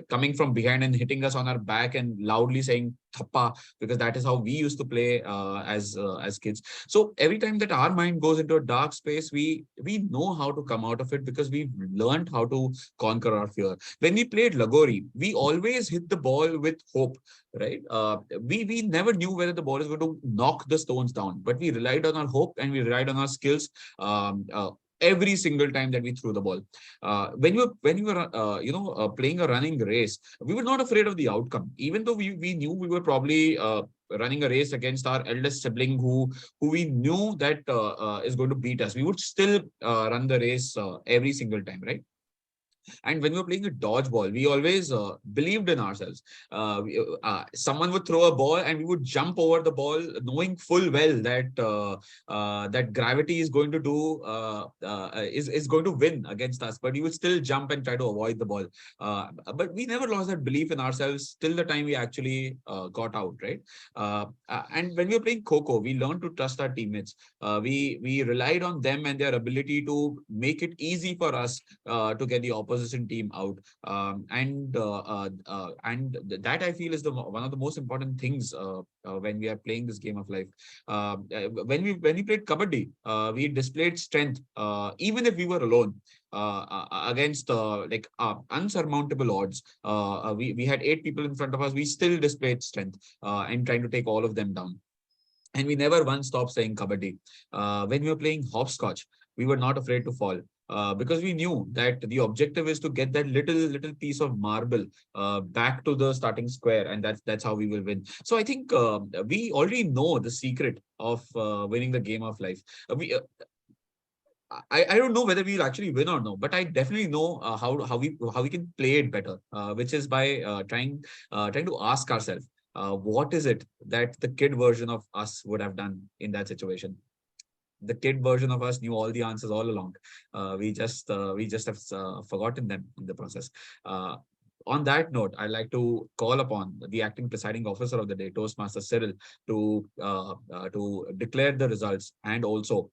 coming from behind and hitting us on our back and loudly saying thappa, because that is how we used to play as kids. So every time that our mind goes into a dark space, we know how to come out of it because we've learned how to conquer our fear. When we played Lagori, we always hit the ball with hope, right? We never knew whether the ball is going to knock the stones down, but we relied on our hope and we relied on our skills every single time that we threw the ball. When you were playing a running race, we were not afraid of the outcome, even though we knew we were probably running a race against our eldest sibling who we knew that is going to beat us. We would still run the race every single time, right? And when we were playing a dodgeball, we always believed in ourselves. Someone would throw a ball and we would jump over the ball, knowing full well that that gravity is going to is going to win against us. But we would still jump and try to avoid the ball. But we never lost that belief in ourselves till the time we actually got out, right? And when we were playing Kho, we learned to trust our teammates. We relied on them and their ability to make it easy for us to get the opposition team out. And that I feel is one of the most important things when we are playing this game of life. When we played Kabaddi, we displayed strength even if we were alone. Against unsurmountable odds. We had 8 people in front of us. We still displayed strength and trying to take all of them down. And we never once stopped saying Kabaddi. When we were playing hopscotch, we were not afraid to fall. Because we knew that the objective is to get that little piece of marble back to the starting square, and that's how we will win. So I think we already know the secret of winning the game of life. I don't know whether we'll actually win or no, but I definitely know how we can play it better, which is by trying to ask ourselves, what is it that the kid version of us would have done in that situation? The kid version of us knew all the answers all along. We just have forgotten them in the process. On that note, I'd like to call upon the acting presiding officer of the day, Toastmaster Cyril, to declare the results and also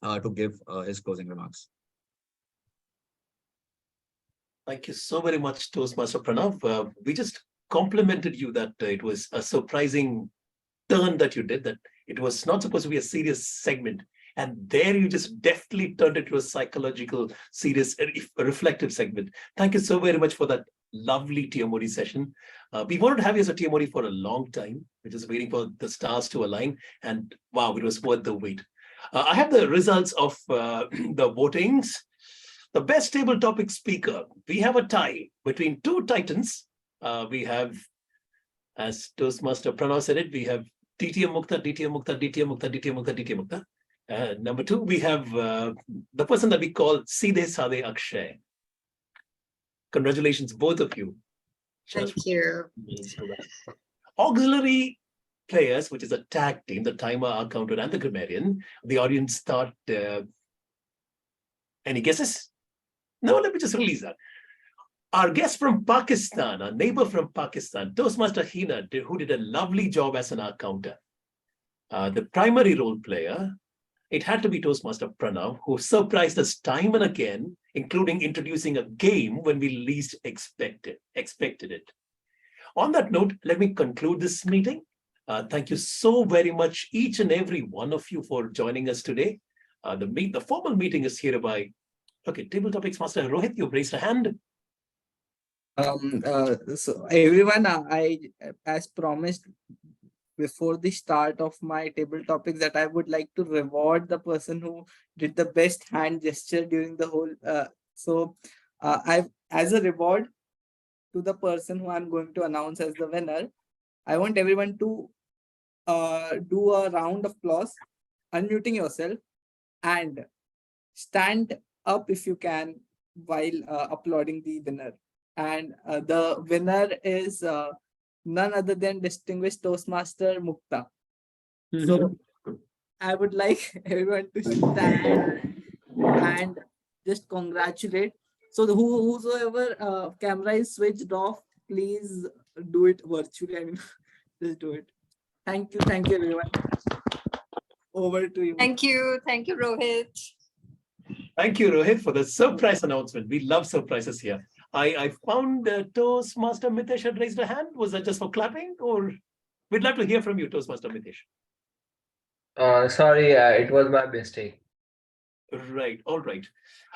to give his closing remarks. Thank you so very much, Toastmaster Pranav. We just complimented you that it was a surprising turn that you did, that it was not supposed to be a serious segment. And there you just deftly turned it to a psychological, serious, reflective segment. Thank you so very much for that lovely TMOD session. We wanted to have you as a TMOD for a long time. We're just waiting for the stars to align. And wow, it was worth the wait. I have the results of the votings. The best table topic speaker. We have a tie between 2 titans. We have, as Toastmaster Pranav said it, we have DTM Mukta, DTM Mukta, DTM Mukta, DTM Mukta, DTM Mukta. Number 2, we have the person that we call Seedhe Saadhe Akshay. Congratulations, both of you. Thank you. Auxiliary players, which is a tag team, the timer, our counter, and the grammarian. The audience thought, any guesses? No, let me just release that. Our guest from Pakistan, our neighbor from Pakistan, Toastmaster Hina, who did a lovely job as an counter. The primary role player, it had to be Toastmaster Pranav, who surprised us time and again, including introducing a game when we least expected it. On that note, let me conclude this meeting. Thank you so very much, each and every one of you, for joining us today. The formal meeting is hereby. Okay, Table Topics Master Rohit, you've raised a hand. So everyone, I, as promised before the start of my table topics, that I would like to reward the person who did the best hand gesture during the whole. As a reward to the person who I'm going to announce as the winner, I want everyone to do a round of applause, unmuting yourself, and stand up if you can while uploading the winner. And the winner is none other than distinguished Toastmaster Mukta. So I would like everyone to stand and just congratulate. So whosoever camera is switched off, please do it virtually. I mean, just do it. Thank you everyone. Over to you. Thank you, Rohit. Thank you, Rohit, for the surprise announcement. We love surprises here. I found Toastmaster Mitesh had raised a hand. Was that just for clapping, or we'd love to hear from you, Toastmaster Mitesh? Sorry, it was my mistake. Right. All right.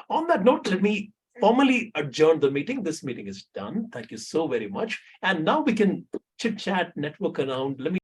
On that note, let me formally adjourn the meeting. This meeting is done. Thank you so very much. And now we can chit chat, network around. Let me